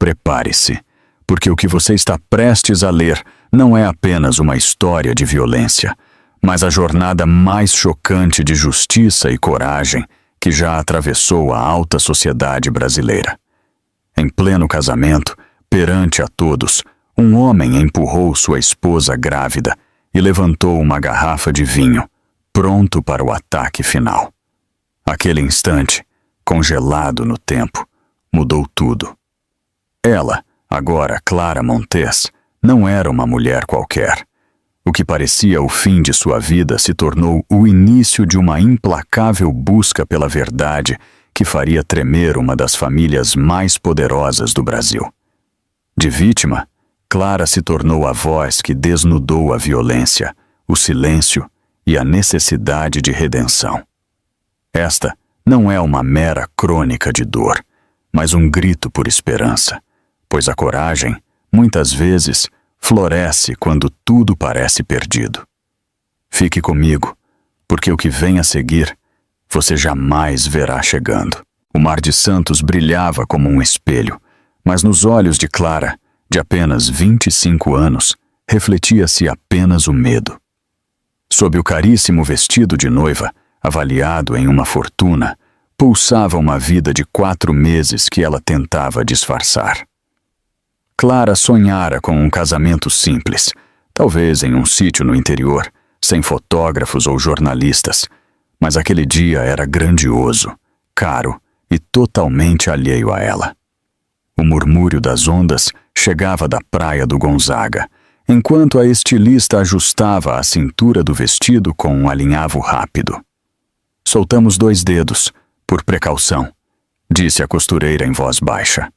Prepare-se, porque o que você está prestes a ler não é apenas uma história de violência, mas a jornada mais chocante de justiça e coragem que já atravessou a alta sociedade brasileira. Em pleno casamento, perante a todos, um homem empurrou sua esposa grávida e levantou uma garrafa de vinho, pronto para o ataque final. Aquele instante, congelado no tempo, mudou tudo. Ela, agora Clara Montes, não era uma mulher qualquer. O que parecia o fim de sua vida se tornou o início de uma implacável busca pela verdade que faria tremer uma das famílias mais poderosas do Brasil. De vítima, Clara se tornou a voz que desnudou a violência, o silêncio e a necessidade de redenção. Esta não é uma mera crônica de dor, mas um grito por esperança, pois a coragem, muitas vezes, floresce quando tudo parece perdido. Fique comigo, porque o que vem a seguir, você jamais verá chegando. O Mar de Santos brilhava como um espelho, mas nos olhos de Clara, de apenas 25 anos, refletia-se apenas o medo. Sob o caríssimo vestido de noiva, avaliado em uma fortuna, pulsava uma vida de 4 meses que ela tentava disfarçar. Clara sonhara com um casamento simples, talvez em um sítio no interior, sem fotógrafos ou jornalistas, mas aquele dia era grandioso, caro e totalmente alheio a ela. O murmúrio das ondas chegava da praia do Gonzaga, enquanto a estilista ajustava a cintura do vestido com um alinhavo rápido. Soltamos 2 dedos, por precaução, disse a costureira em voz baixa.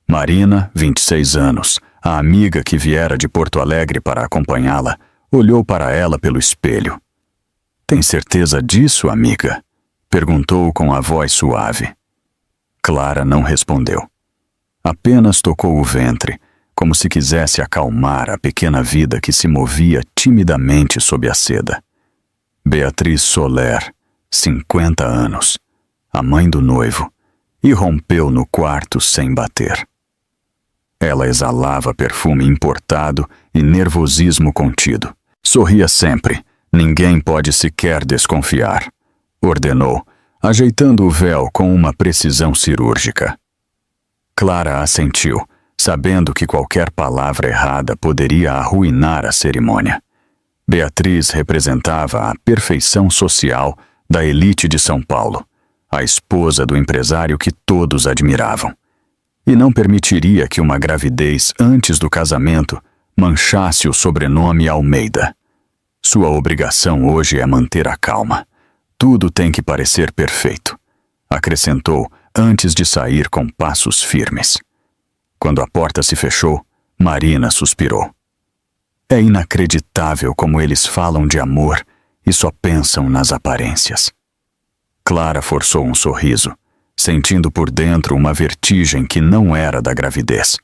Marina, 26 anos, a amiga que viera de Porto Alegre para acompanhá-la, olhou para ela pelo espelho. Tem certeza disso, amiga? Perguntou com a voz suave. Clara não respondeu. Apenas tocou o ventre, como se quisesse acalmar a pequena vida que se movia timidamente sob a seda. Beatriz Soler, 50 anos, a mãe do noivo, irrompeu no quarto sem bater. Ela exalava perfume importado e nervosismo contido. Sorria sempre, ninguém pode sequer desconfiar, ordenou, ajeitando o véu com uma precisão cirúrgica. Clara assentiu, sabendo que qualquer palavra errada poderia arruinar a cerimônia. Beatriz representava a perfeição social da elite de São Paulo, a esposa do empresário que todos admiravam. E não permitiria que uma gravidez antes do casamento manchasse o sobrenome Almeida. Sua obrigação hoje é manter a calma. Tudo tem que parecer perfeito, acrescentou antes de sair com passos firmes. Quando a porta se fechou, Marina suspirou. É inacreditável como eles falam de amor e só pensam nas aparências. Clara forçou um sorriso, sentindo por dentro uma vertigem que não era da gravidez,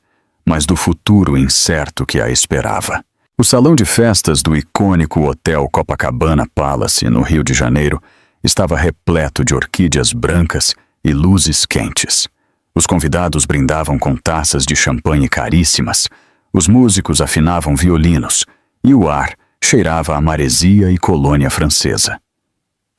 mas do futuro incerto que a esperava. O salão de festas do icônico Hotel Copacabana Palace, no Rio de Janeiro, estava repleto de orquídeas brancas e luzes quentes. Os convidados brindavam com taças de champanhe caríssimas, os músicos afinavam violinos e o ar cheirava a maresia e colônia francesa.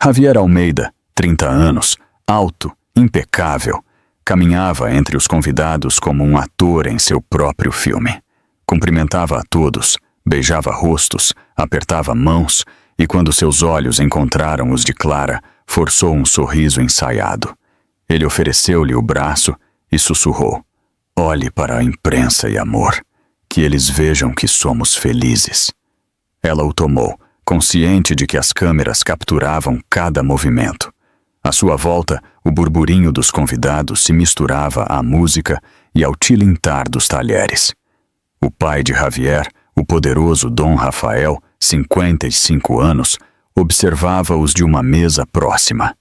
Javier Almeida, 30 anos, alto, impecável, caminhava entre os convidados como um ator em seu próprio filme. Cumprimentava a todos, beijava rostos, apertava mãos e, quando seus olhos encontraram os de Clara, forçou um sorriso ensaiado. Ele ofereceu-lhe o braço e sussurrou: "Olhe para a imprensa e amor, que eles vejam que somos felizes." Ela o tomou, consciente de que as câmeras capturavam cada movimento. À sua volta, o burburinho dos convidados se misturava à música e ao tilintar dos talheres. O pai de Javier, o poderoso Dom Rafael, 55 anos, observava-os de uma mesa próxima.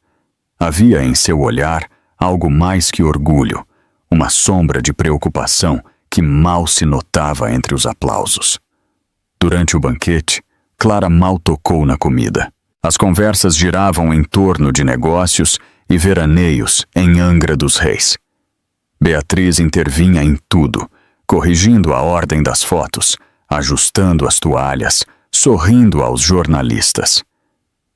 Havia em seu olhar algo mais que orgulho, uma sombra de preocupação que mal se notava entre os aplausos. Durante o banquete, Clara mal tocou na comida. As conversas giravam em torno de negócios e veraneios em Angra dos Reis. Beatriz intervinha em tudo, corrigindo a ordem das fotos, ajustando as toalhas, sorrindo aos jornalistas.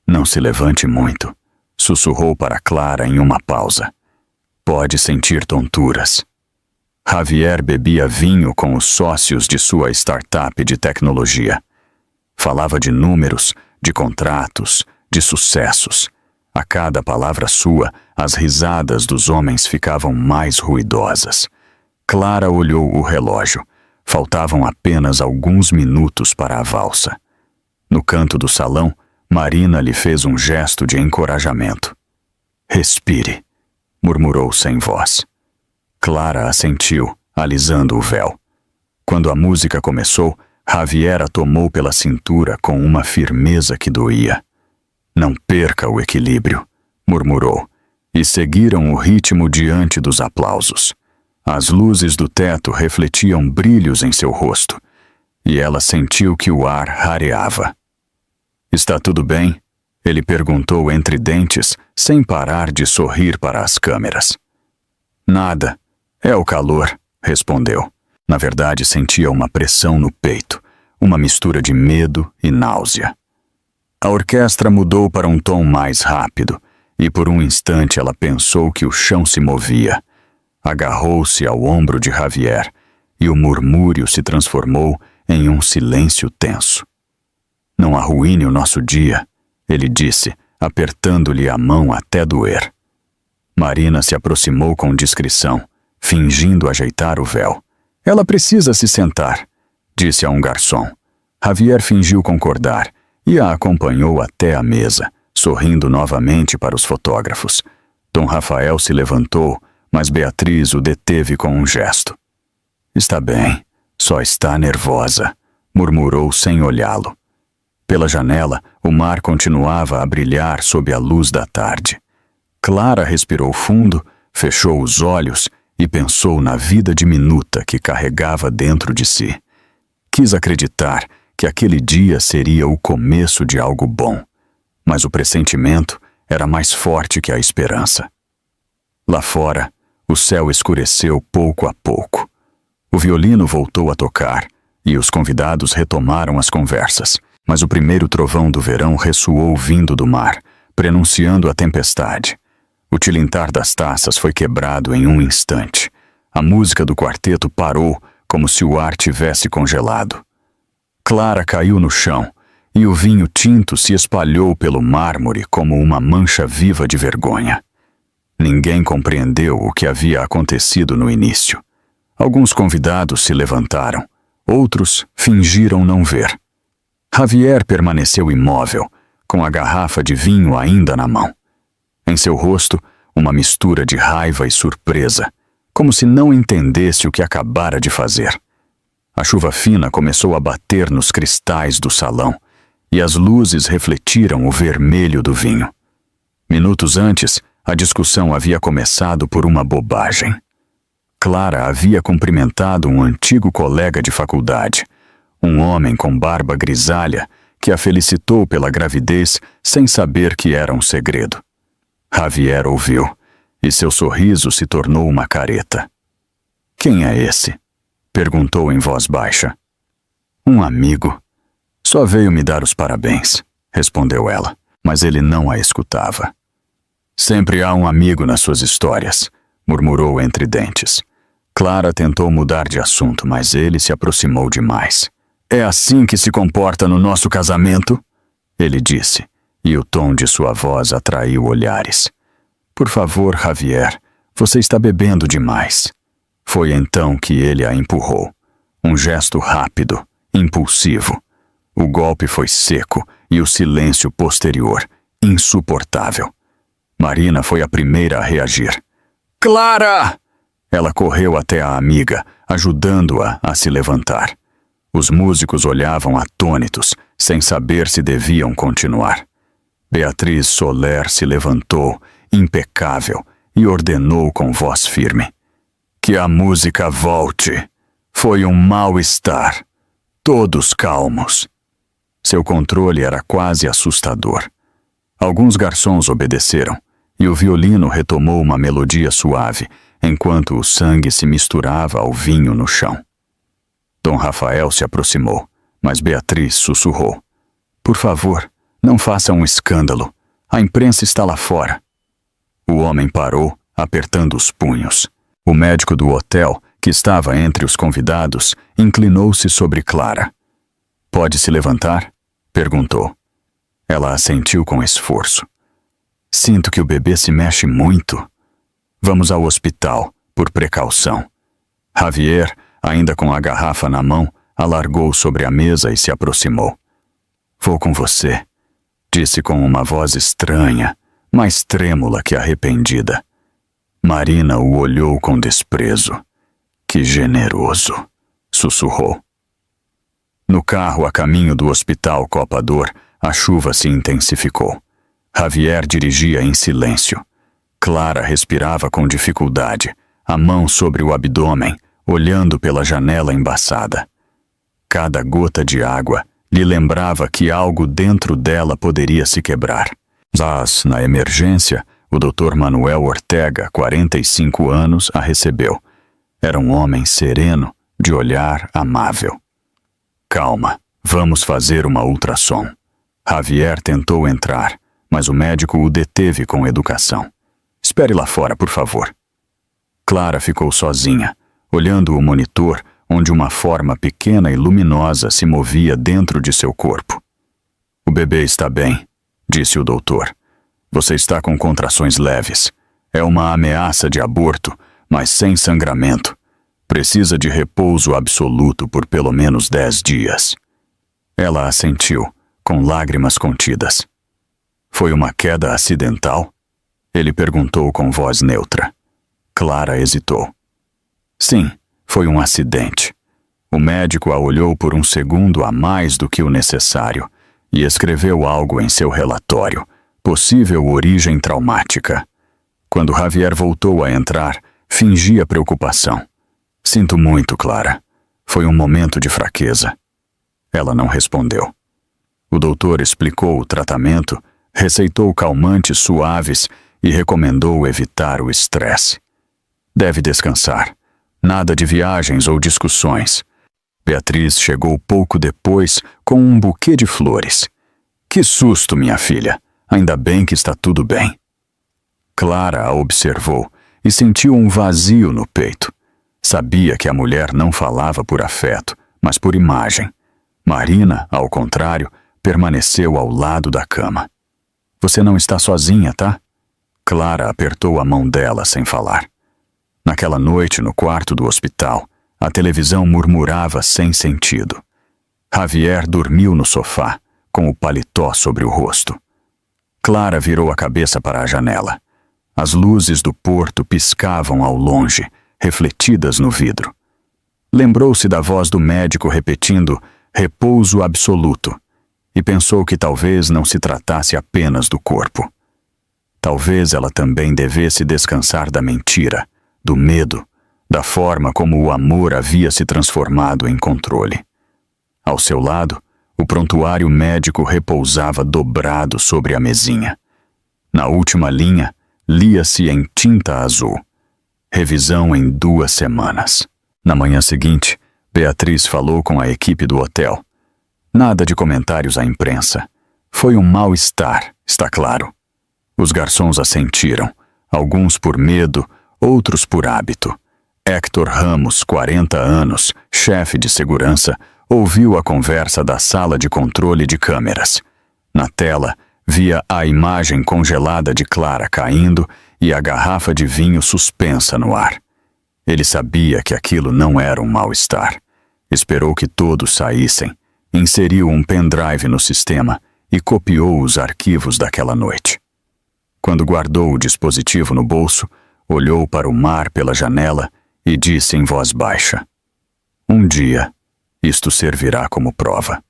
Não se levante muito, sussurrou para Clara em uma pausa. Pode sentir tonturas. Javier bebia vinho com os sócios de sua startup de tecnologia. Falava de números, de contratos, de sucessos. A cada palavra sua, as risadas dos homens ficavam mais ruidosas. Clara olhou o relógio. Faltavam apenas alguns minutos para a valsa. No canto do salão, Marina lhe fez um gesto de encorajamento. Respire, murmurou sem voz. Clara assentiu, alisando o véu. Quando a música começou, Javier a tomou pela cintura com uma firmeza que doía. Não perca o equilíbrio, murmurou, e seguiram o ritmo diante dos aplausos. As luzes do teto refletiam brilhos em seu rosto, e ela sentiu que o ar rareava. Está tudo bem? Ele perguntou entre dentes, sem parar de sorrir para as câmeras. Nada. É o calor, respondeu. Na verdade, sentia uma pressão no peito, uma mistura de medo e náusea. A orquestra mudou para um tom mais rápido, e por um instante ela pensou que o chão se movia. Agarrou-se ao ombro de Javier, e o murmúrio se transformou em um silêncio tenso. Não arruine o nosso dia, ele disse, apertando-lhe a mão até doer. Marina se aproximou com discrição, fingindo ajeitar o véu. Ela precisa se sentar, disse a um garçom. Javier fingiu concordar e a acompanhou até a mesa, sorrindo novamente para os fotógrafos. Dom Rafael se levantou, mas Beatriz o deteve com um gesto. Está bem, só está nervosa, murmurou sem olhá-lo. Pela janela, o mar continuava a brilhar sob a luz da tarde. Clara respirou fundo, fechou os olhos e pensou na vida diminuta que carregava dentro de si. Quis acreditar que aquele dia seria o começo de algo bom, mas o pressentimento era mais forte que a esperança. Lá fora, o céu escureceu pouco a pouco. O violino voltou a tocar e os convidados retomaram as conversas, mas o primeiro trovão do verão ressoou vindo do mar, prenunciando a tempestade. O tilintar das taças foi quebrado em um instante. A música do quarteto parou, como se o ar tivesse congelado. Clara caiu no chão, e o vinho tinto se espalhou pelo mármore como uma mancha viva de vergonha. Ninguém compreendeu o que havia acontecido no início. Alguns convidados se levantaram, outros fingiram não ver. Javier permaneceu imóvel, com a garrafa de vinho ainda na mão. Em seu rosto, uma mistura de raiva e surpresa, como se não entendesse o que acabara de fazer. A chuva fina começou a bater nos cristais do salão, e as luzes refletiram o vermelho do vinho. Minutos antes, a discussão havia começado por uma bobagem. Clara havia cumprimentado um antigo colega de faculdade, um homem com barba grisalha que a felicitou pela gravidez sem saber que era um segredo. Javier ouviu, e seu sorriso se tornou uma careta. Quem é esse? Perguntou em voz baixa. Um amigo. Só veio me dar os parabéns, respondeu ela, mas ele não a escutava. Sempre há um amigo nas suas histórias, murmurou entre dentes. Clara tentou mudar de assunto, mas ele se aproximou demais. É assim que se comporta no nosso casamento? Ele disse, e o tom de sua voz atraiu olhares. Por favor, Javier, você está bebendo demais. Foi então que ele a empurrou. Um gesto rápido, impulsivo. O golpe foi seco e o silêncio posterior, insuportável. Marina foi a primeira a reagir. Clara! Ela correu até a amiga, ajudando-a a se levantar. Os músicos olhavam atônitos, sem saber se deviam continuar. Beatriz Soler se levantou, impecável, e ordenou com voz firme. Que a música volte. Foi um mal-estar. Todos calmos. Seu controle era quase assustador. Alguns garçons obedeceram, e o violino retomou uma melodia suave, enquanto o sangue se misturava ao vinho no chão. Dom Rafael se aproximou, mas Beatriz sussurrou: "Por favor, não faça um escândalo. A imprensa está lá fora." O homem parou, apertando os punhos. O médico do hotel, que estava entre os convidados, inclinou-se sobre Clara. "Pode se levantar?" perguntou. Ela assentiu com esforço. "Sinto que o bebê se mexe muito. Vamos ao hospital, por precaução." Javier, ainda com a garrafa na mão, a largou sobre a mesa e se aproximou. "Vou com você", disse com uma voz estranha, mais trêmula que arrependida. Marina o olhou com desprezo. "Que generoso", sussurrou. No carro a caminho do hospital Copa-Dor, a chuva se intensificou. Javier dirigia em silêncio. Clara respirava com dificuldade, a mão sobre o abdômen, olhando pela janela embaçada. Cada gota de água lhe lembrava que algo dentro dela poderia se quebrar. Mas, na emergência, o Dr. Manuel Ortega, 45 anos, a recebeu. Era um homem sereno, de olhar amável. "Calma, vamos fazer uma ultrassom." Javier tentou entrar, mas o médico o deteve com educação. "Espere lá fora, por favor." Clara ficou sozinha, olhando o monitor, onde uma forma pequena e luminosa se movia dentro de seu corpo. "O bebê está bem", disse o doutor. "Você está com contrações leves. É uma ameaça de aborto, mas sem sangramento. Precisa de repouso absoluto por pelo menos 10 dias. Ela assentiu, com lágrimas contidas. "Foi uma queda acidental?" Ele perguntou com voz neutra. Clara hesitou. "Sim, foi um acidente." O médico a olhou por um segundo a mais do que o necessário e escreveu algo em seu relatório, possível origem traumática. Quando Javier voltou a entrar, fingia preocupação. "Sinto muito, Clara. Foi um momento de fraqueza." Ela não respondeu. O doutor explicou o tratamento, receitou calmantes suaves e recomendou evitar o estresse. "Deve descansar. Nada de viagens ou discussões." Beatriz chegou pouco depois com um buquê de flores. "Que susto, minha filha. Ainda bem que está tudo bem." Clara a observou e sentiu um vazio no peito. Sabia que a mulher não falava por afeto, mas por imagem. Marina, ao contrário, permaneceu ao lado da cama. "Você não está sozinha, tá?" Clara apertou a mão dela sem falar. Naquela noite, no quarto do hospital, a televisão murmurava sem sentido. Javier dormiu no sofá, com o paletó sobre o rosto. Clara virou a cabeça para a janela. As luzes do porto piscavam ao longe, refletidas no vidro. Lembrou-se da voz do médico repetindo "repouso absoluto" e pensou que talvez não se tratasse apenas do corpo. Talvez ela também devesse descansar da mentira, do medo, da forma como o amor havia se transformado em controle. Ao seu lado, o prontuário médico repousava dobrado sobre a mesinha. Na última linha, lia-se em tinta azul: "Revisão em 2 semanas." Na manhã seguinte, Beatriz falou com a equipe do hotel. Nada de comentários à imprensa. Foi um mal-estar, está claro. Os garçons assentiram, alguns por medo, outros por hábito. Héctor Ramos, 40 anos, chefe de segurança, ouviu a conversa da sala de controle de câmeras. Na tela, via a imagem congelada de Clara caindo e a garrafa de vinho suspensa no ar. Ele sabia que aquilo não era um mal-estar. Esperou que todos saíssem, inseriu um pendrive no sistema e copiou os arquivos daquela noite. Quando guardou o dispositivo no bolso, olhou para o mar pela janela e disse em voz baixa: "Um dia, isto servirá como prova."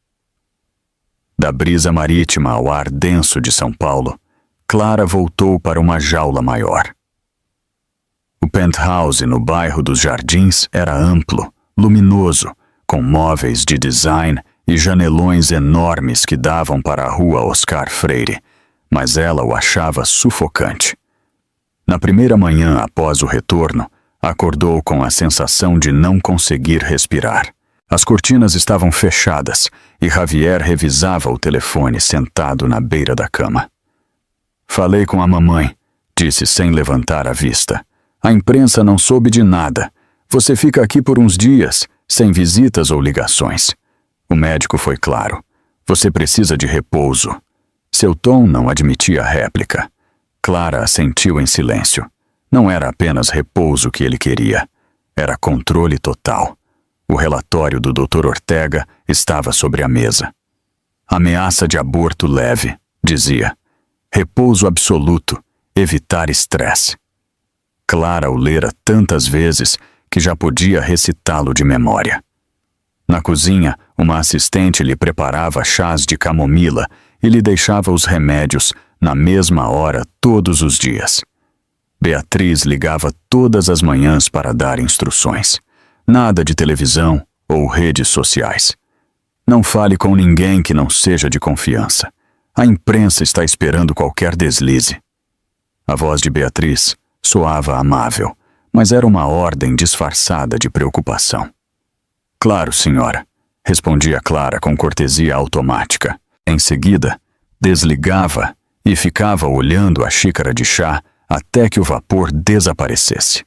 Da brisa marítima ao ar denso de São Paulo, Clara voltou para uma jaula maior. O penthouse no bairro dos Jardins era amplo, luminoso, com móveis de design e janelões enormes que davam para a rua Oscar Freire, mas ela o achava sufocante. Na primeira manhã após o retorno, Acordou com a sensação de não conseguir respirar. As cortinas estavam fechadas e Javier revisava o telefone sentado na beira da cama. Falei com a mamãe, disse sem levantar a vista. A imprensa não soube de nada. Você fica aqui por uns dias, sem visitas ou ligações. O médico foi claro. Você precisa de repouso. Seu tom não admitia réplica. Clara assentiu em silêncio. Não era apenas repouso que ele queria. Era controle total. O relatório do Dr. Ortega estava sobre a mesa. Ameaça de aborto leve, dizia. Repouso absoluto, evitar estresse. Clara o lera tantas vezes que já podia recitá-lo de memória. Na cozinha, uma assistente lhe preparava chás de camomila e lhe deixava os remédios na mesma hora todos os dias. Beatriz ligava todas as manhãs para dar instruções. Nada de televisão ou redes sociais. Não fale com ninguém que não seja de confiança. A imprensa está esperando qualquer deslize. A voz de Beatriz soava amável, mas era uma ordem disfarçada de preocupação. Claro, senhora, respondia Clara com cortesia automática. Em seguida, desligava e ficava olhando a xícara de chá até que o vapor desaparecesse.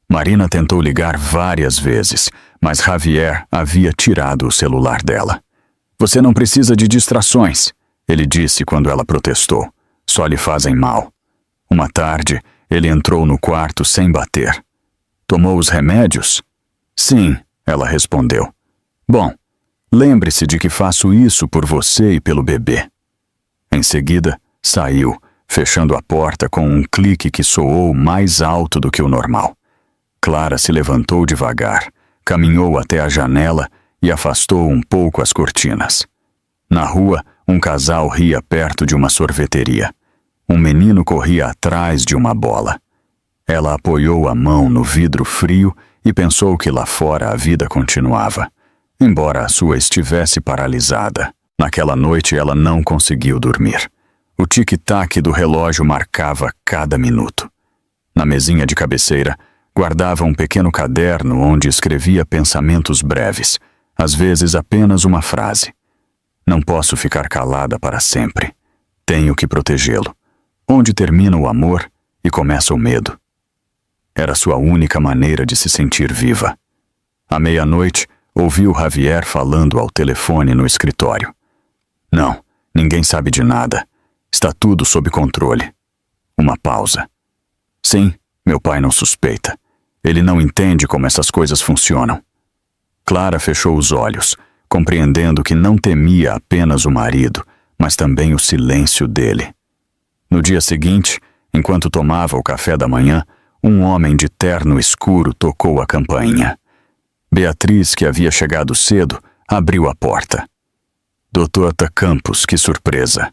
Marina tentou ligar várias vezes, mas Javier havia tirado o celular dela. Você não precisa de distrações, ele disse quando ela protestou. Só lhe fazem mal. Uma tarde, ele entrou no quarto sem bater. Tomou os remédios? Sim, ela respondeu. Bom, lembre-se de que faço isso por você e pelo bebê. Em seguida, saiu, fechando a porta com um clique que soou mais alto do que o normal. Clara se levantou devagar, caminhou até a janela e afastou um pouco as cortinas. Na rua, um casal ria perto de uma sorveteria. Um menino corria atrás de uma bola. Ela apoiou a mão no vidro frio e pensou que lá fora a vida continuava, embora a sua estivesse paralisada. Naquela noite ela não conseguiu dormir. O tic-tac do relógio marcava cada minuto. Na mesinha de cabeceira, guardava um pequeno caderno onde escrevia pensamentos breves, às vezes apenas uma frase. Não posso ficar calada para sempre. Tenho que protegê-lo. Onde termina o amor e começa o medo? Era sua única maneira de se sentir viva. À meia-noite, ouviu Javier falando ao telefone no escritório. Não, ninguém sabe de nada. Está tudo sob controle. Uma pausa. Sim, meu pai não suspeita. Ele não entende como essas coisas funcionam. Clara fechou os olhos, compreendendo que não temia apenas o marido, mas também o silêncio dele. No dia seguinte, enquanto tomava o café da manhã, um homem de terno escuro tocou a campainha. Beatriz, que havia chegado cedo, abriu a porta. Dr. Campos, que surpresa!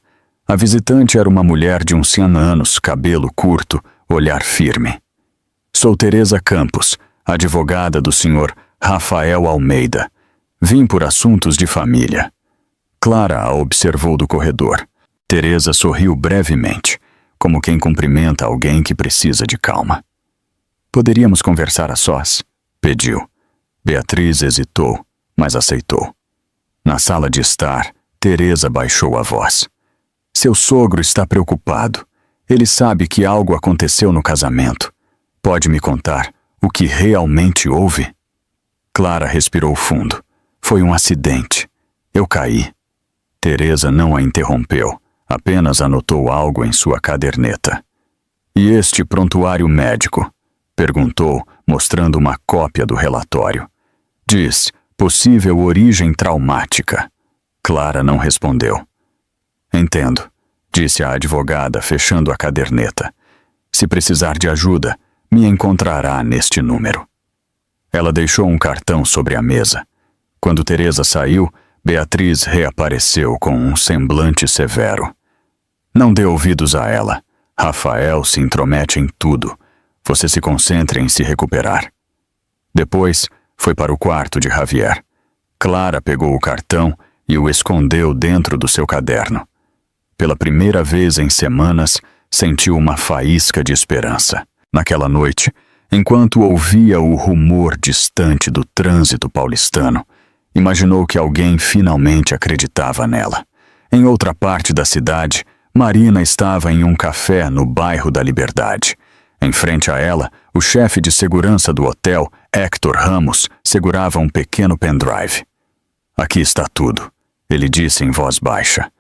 A visitante era uma mulher de uns 100 anos, cabelo curto, olhar firme. Sou Teresa Campos, advogada do Sr. Rafael Almeida. Vim por assuntos de família. Clara a observou do corredor. Teresa sorriu brevemente, como quem cumprimenta alguém que precisa de calma. Poderíamos conversar a sós? Pediu. Beatriz hesitou, mas aceitou. Na sala de estar, Teresa baixou a voz. Seu sogro está preocupado. Ele sabe que algo aconteceu no casamento. Pode me contar o que realmente houve? Clara respirou fundo. Foi um acidente. Eu caí. Teresa não a interrompeu, apenas anotou algo em sua caderneta. E este prontuário médico? Perguntou, mostrando uma cópia do relatório. Diz, possível origem traumática. Clara não respondeu. Entendo, disse a advogada, fechando a caderneta. Se precisar de ajuda, me encontrará neste número. Ela deixou um cartão sobre a mesa. Quando Teresa saiu, Beatriz reapareceu com um semblante severo. Não dê ouvidos a ela. Rafael se intromete em tudo. Você se concentre em se recuperar. Depois, foi para o quarto de Javier. Clara pegou o cartão e o escondeu dentro do seu caderno. Pela primeira vez em semanas, sentiu uma faísca de esperança. Naquela noite, Enquanto ouvia o rumor distante do trânsito paulistano, imaginou que alguém finalmente acreditava nela. Em outra parte da cidade, Marina estava em um café no bairro da Liberdade. Em frente a ela, o chefe de segurança do hotel, Héctor Ramos, segurava um pequeno pendrive. Aqui está tudo, ele disse em voz baixa.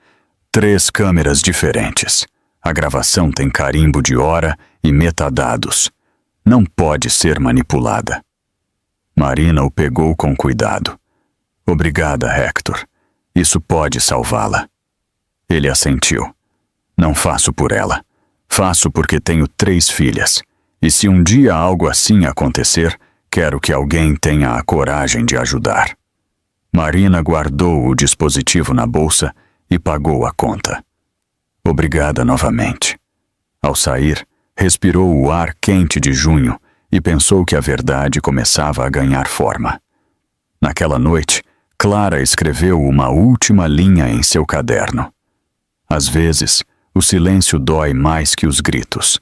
3 câmeras diferentes. A gravação tem carimbo de hora e metadados. Não pode ser manipulada. Marina o pegou com cuidado. Obrigada, Héctor. Isso pode salvá-la. Ele assentiu. Não faço por ela. Faço porque tenho 3 filhas. E se um dia algo assim acontecer, quero que alguém tenha a coragem de ajudar. Marina guardou o dispositivo na bolsa e pagou a conta. Obrigada novamente. Ao sair, respirou o ar quente de junho e pensou que a verdade começava a ganhar forma. Naquela noite, Clara escreveu uma última linha em seu caderno. Às vezes, o silêncio dói mais que os gritos.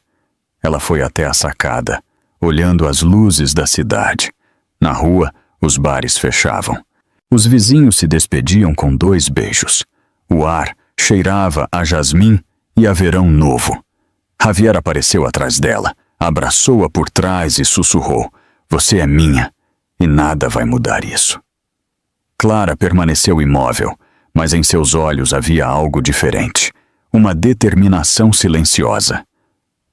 Ela foi até a sacada, olhando as luzes da cidade. Na rua, os bares fechavam. Os vizinhos se despediam com 2 beijos. O ar cheirava a jasmim e a verão novo. Javier apareceu atrás dela, abraçou-a por trás e sussurrou: "Você é minha, e nada vai mudar isso." Clara permaneceu imóvel, mas em seus olhos havia algo diferente, uma determinação silenciosa.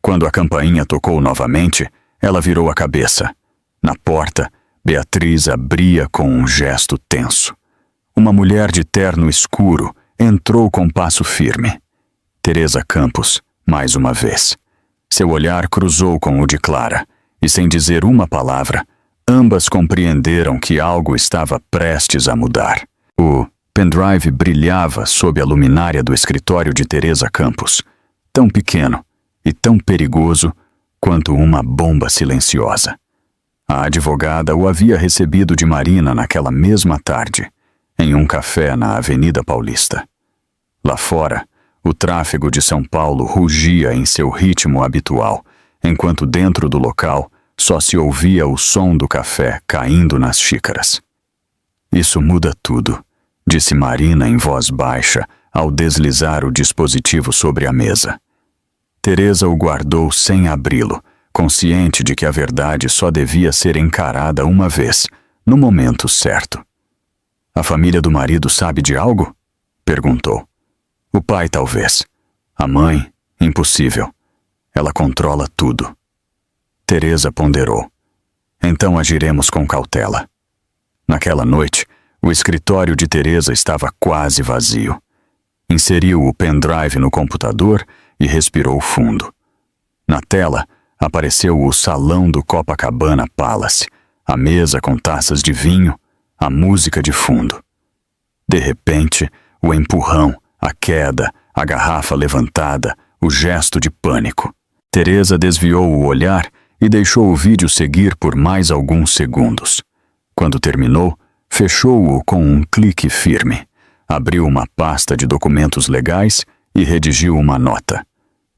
Quando a campainha tocou novamente, ela virou a cabeça. Na porta, Beatriz abria com um gesto tenso. Uma mulher de terno escuro entrou com passo firme. Teresa Campos, mais uma vez. Seu olhar cruzou com o de Clara, e sem dizer uma palavra, ambas compreenderam que algo estava prestes a mudar. O pendrive brilhava sob a luminária do escritório de Teresa Campos, tão pequeno e tão perigoso quanto uma bomba silenciosa. A advogada o havia recebido de Marina naquela mesma tarde, em um café na Avenida Paulista. Lá fora, o tráfego de São Paulo rugia em seu ritmo habitual, enquanto dentro do local só se ouvia o som do café caindo nas xícaras. "Isso muda tudo", disse Marina em voz baixa ao deslizar o dispositivo sobre a mesa. Teresa o guardou sem abri-lo, consciente de que a verdade só devia ser encarada uma vez, no momento certo. "A família do marido sabe de algo?" perguntou. "O pai, talvez. A mãe, impossível. Ela controla tudo." Teresa ponderou. "Então agiremos com cautela." Naquela noite, o escritório de Teresa estava quase vazio. Inseriu o pendrive no computador e respirou fundo. Na tela, apareceu o salão do Copacabana Palace, a mesa com taças de vinho, a música de fundo. De repente, o empurrão, a queda, a garrafa levantada, o gesto de pânico. Teresa desviou o olhar e deixou o vídeo seguir por mais alguns segundos. Quando terminou, fechou-o com um clique firme, abriu uma pasta de documentos legais e redigiu uma nota.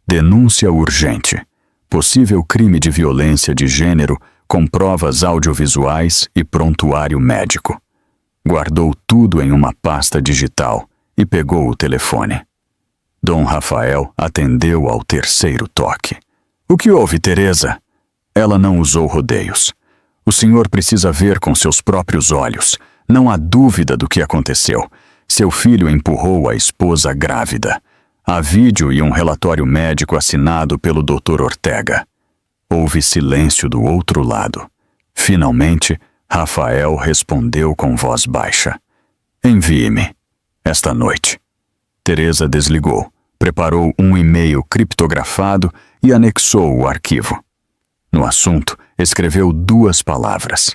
Denúncia urgente. Possível crime de violência de gênero com provas audiovisuais e prontuário médico. Guardou tudo em uma pasta digital e pegou o telefone. Dom Rafael atendeu ao 3º toque. "O que houve, Teresa?" Ela não usou rodeios. "O senhor precisa ver com seus próprios olhos. Não há dúvida do que aconteceu. Seu filho empurrou a esposa grávida. Há vídeo e um relatório médico assinado pelo Dr. Ortega." Houve silêncio do outro lado. Finalmente, Rafael respondeu com voz baixa. "Envie-me. Esta noite." Teresa desligou, preparou um e-mail criptografado e anexou o arquivo. No assunto, escreveu 2 palavras.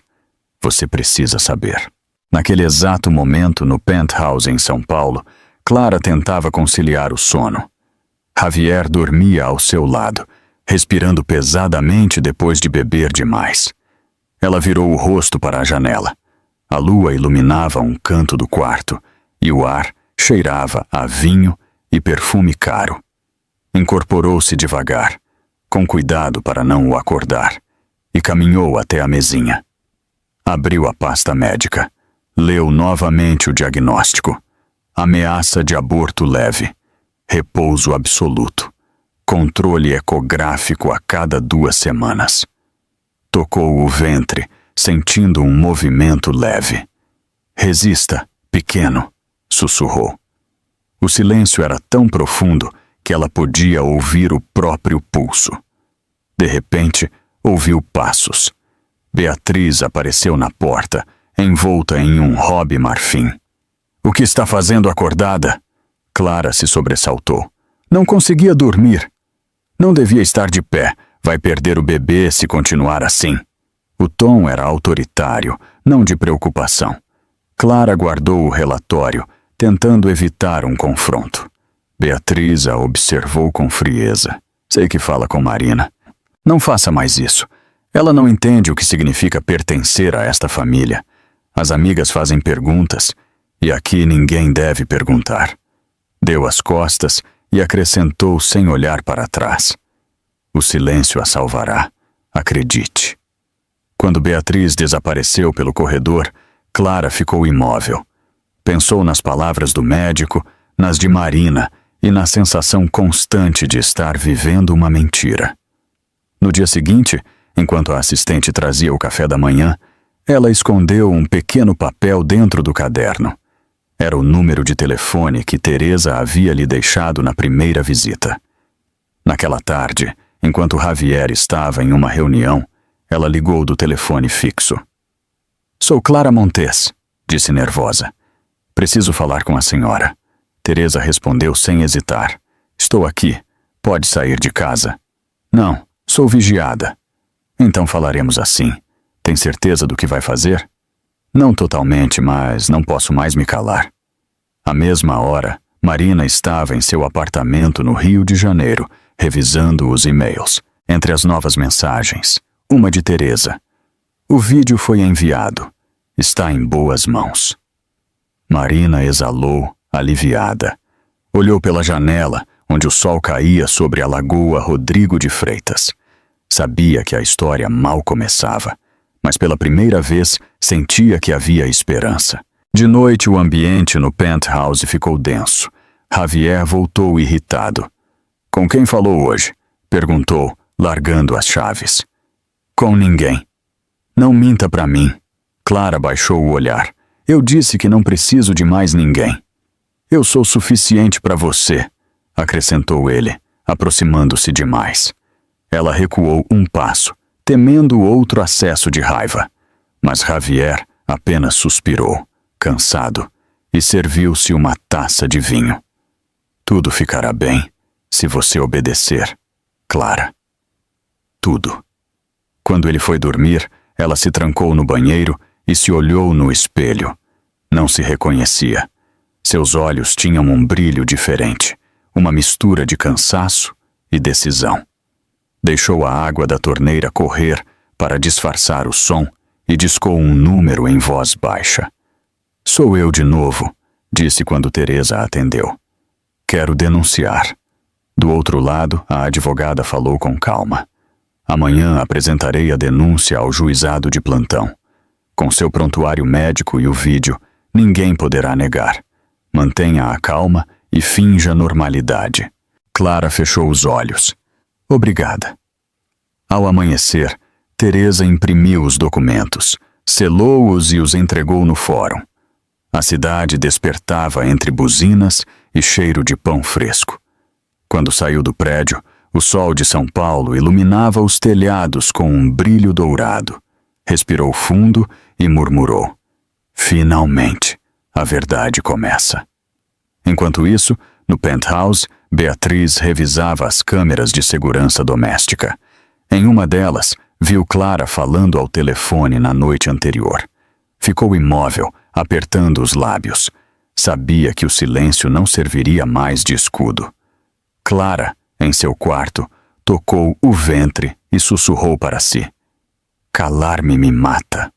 "Você precisa saber." Naquele exato momento, no penthouse em São Paulo, Clara tentava conciliar o sono. Javier dormia ao seu lado, respirando pesadamente depois de beber demais. Ela virou o rosto para a janela. A lua iluminava um canto do quarto e o ar cheirava a vinho e perfume caro. Incorporou-se devagar, com cuidado para não o acordar, e e caminhou até a mesinha. Abriu a pasta médica. Leu novamente o diagnóstico. Ameaça de aborto leve. Repouso absoluto. Controle ecográfico a cada 2 semanas. Tocou o ventre, sentindo um movimento leve. Resista, pequeno, sussurrou. O silêncio era tão profundo que ela podia ouvir o próprio pulso. De repente, ouviu passos. Beatriz apareceu na porta, envolta em um robe marfim. O que está fazendo acordada? Clara se sobressaltou. Não conseguia dormir. Não devia estar de pé. Vai perder o bebê se continuar assim. O tom era autoritário, não de preocupação. Clara guardou o relatório, tentando evitar um confronto. Beatriz a observou com frieza. Sei que fala com Marina. Não faça mais isso. Ela não entende o que significa pertencer a esta família. As amigas fazem perguntas, e aqui ninguém deve perguntar. Deu as costas e acrescentou sem olhar para trás. O silêncio a salvará, acredite. Quando Beatriz desapareceu pelo corredor, Clara ficou imóvel. Pensou nas palavras do médico, nas de Marina e na sensação constante de estar vivendo uma mentira. No dia seguinte, enquanto a assistente trazia o café da manhã, ela escondeu um pequeno papel dentro do caderno. Era o número de telefone que Teresa havia lhe deixado na primeira visita. Naquela tarde, enquanto Javier estava em uma reunião, ela ligou do telefone fixo. Sou Clara Montes, disse nervosa. Preciso falar com a senhora. Teresa respondeu sem hesitar. Estou aqui. Pode sair de casa. Não, sou vigiada. Então falaremos assim. Tem certeza do que vai fazer? Não totalmente, mas não posso mais me calar. À mesma hora, Marina estava em seu apartamento no Rio de Janeiro, revisando os e-mails. Entre as novas mensagens, uma de Teresa. O vídeo foi enviado. Está em boas mãos. Marina exalou, aliviada. Olhou pela janela, onde o sol caía sobre a lagoa Rodrigo de Freitas. Sabia que a história mal começava, mas pela primeira vez sentia que havia esperança. De noite o ambiente no penthouse ficou denso. Javier voltou irritado. Com quem falou hoje? Perguntou, largando as chaves. Com ninguém. Não minta para mim. Clara baixou o olhar. Eu disse que não preciso de mais ninguém. Eu sou suficiente para você, acrescentou ele, aproximando-se demais. Ela recuou um passo, temendo outro acesso de raiva. Mas Javier apenas suspirou, cansado, e serviu-se uma taça de vinho. Tudo ficará bem, se você obedecer, Clara. Tudo. Quando ele foi dormir, ela se trancou no banheiro e se olhou no espelho. Não se reconhecia. Seus olhos tinham um brilho diferente, uma mistura de cansaço e decisão. Deixou a água da torneira correr para disfarçar o som e discou um número em voz baixa. Sou eu de novo, disse quando Teresa atendeu. Quero denunciar. Do outro lado, a advogada falou com calma. Amanhã apresentarei a denúncia ao juizado de plantão. Com seu prontuário médico e o vídeo, ninguém poderá negar. Mantenha a calma e finja normalidade. Clara fechou os olhos. Obrigada. Ao amanhecer, Teresa imprimiu os documentos, selou-os e os entregou no fórum. A cidade despertava entre buzinas e cheiro de pão fresco. Quando saiu do prédio, o sol de São Paulo iluminava os telhados com um brilho dourado. Respirou fundo e murmurou. Finalmente, a verdade começa. Enquanto isso, no penthouse, Beatriz revisava as câmeras de segurança doméstica. Em uma delas, viu Clara falando ao telefone na noite anterior. Ficou imóvel, apertando os lábios. Sabia que o silêncio não serviria mais de escudo. Clara, em seu quarto, tocou o ventre e sussurrou para si. Calar-me me mata.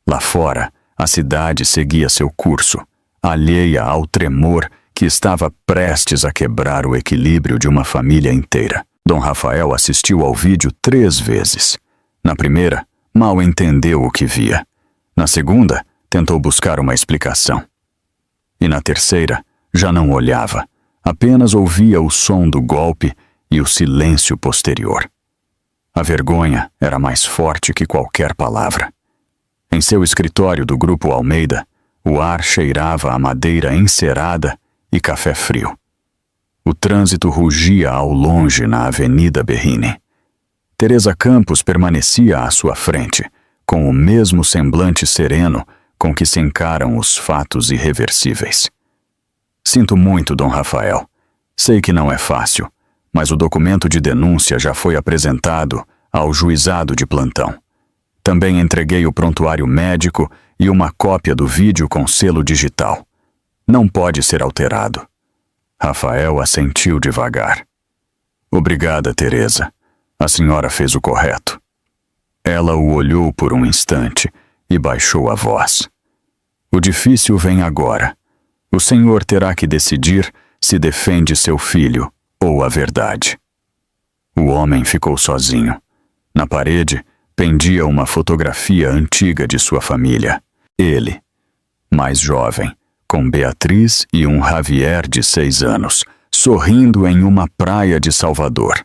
Lá fora, a cidade seguia seu curso, alheia ao tremor que estava prestes a quebrar o equilíbrio de uma família inteira. Dom Rafael assistiu ao vídeo 3 vezes. Na primeira, mal entendeu o que via. Na segunda, tentou buscar uma explicação. E na terceira, já não olhava, apenas ouvia o som do golpe e o silêncio posterior. A vergonha era mais forte que qualquer palavra. Em seu escritório do Grupo Almeida, o ar cheirava a madeira encerada e café frio. O trânsito rugia ao longe na Avenida Berrini. Teresa Campos permanecia à sua frente, com o mesmo semblante sereno com que se encaram os fatos irreversíveis. Sinto muito, Dom Rafael. Sei que não é fácil, mas o documento de denúncia já foi apresentado ao juizado de plantão. Também entreguei o prontuário médico e uma cópia do vídeo com selo digital. Não pode ser alterado. Rafael assentiu devagar. Obrigada, Teresa. A senhora fez o correto. Ela o olhou por um instante e baixou a voz. O difícil vem agora. O senhor terá que decidir se defende seu filho ou a verdade. O homem ficou sozinho. Na parede pendia uma fotografia antiga de sua família. Ele, mais jovem, com Beatriz e um Javier de 6 anos, sorrindo em uma praia de Salvador.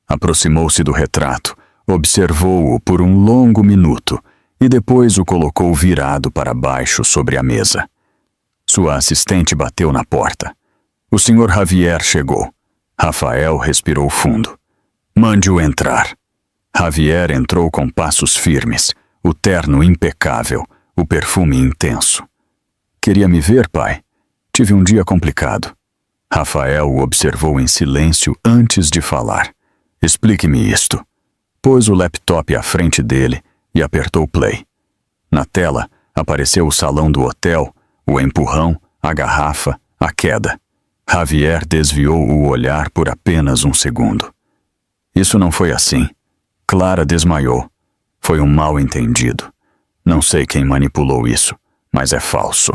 Aproximou-se do retrato, observou-o por um longo minuto e depois o colocou virado para baixo sobre a mesa. Sua assistente bateu na porta. O Sr. Javier chegou. Rafael respirou fundo. Mande-o entrar. Javier entrou com passos firmes, o terno impecável, o perfume intenso. Queria me ver, pai? Tive um dia complicado. Rafael o observou em silêncio antes de falar. Explique-me isto. Pôs o laptop à frente dele e apertou play. Na tela apareceu o salão do hotel, o empurrão, a garrafa, a queda. Javier desviou o olhar por apenas um segundo. Isso não foi assim. Clara desmaiou. Foi um mal-entendido. Não sei quem manipulou isso, mas é falso.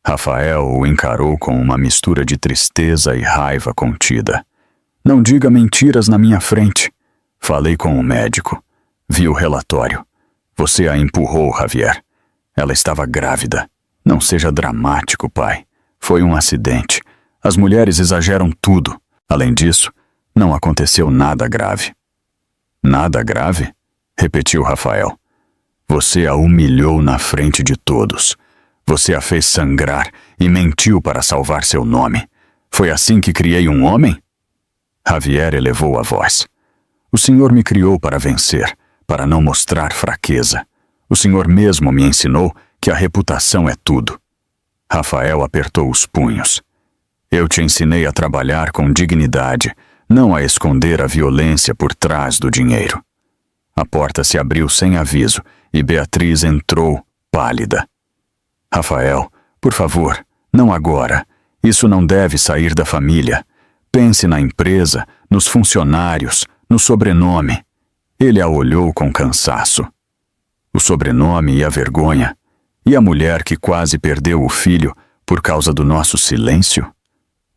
Rafael o encarou com uma mistura de tristeza e raiva contida. Não diga mentiras na minha frente. Falei com o médico. Vi o relatório. Você a empurrou, Javier. Ela estava grávida. Não seja dramático, pai. Foi um acidente. As mulheres exageram tudo. Além disso, não aconteceu nada grave. Nada grave? Repetiu Rafael. Você a humilhou na frente de todos. Você a fez sangrar e mentiu para salvar seu nome. Foi assim que criei um homem? Javier elevou a voz. O senhor me criou para vencer, para não mostrar fraqueza. O senhor mesmo me ensinou que a reputação é tudo. Rafael apertou os punhos. Eu te ensinei a trabalhar com dignidade, não a esconder a violência por trás do dinheiro. A porta se abriu sem aviso e Beatriz entrou, pálida. Rafael, por favor, não agora. Isso não deve sair da família. Pense na empresa, nos funcionários, no sobrenome. Ele a olhou com cansaço. O sobrenome e a vergonha. E a mulher que quase perdeu o filho por causa do nosso silêncio?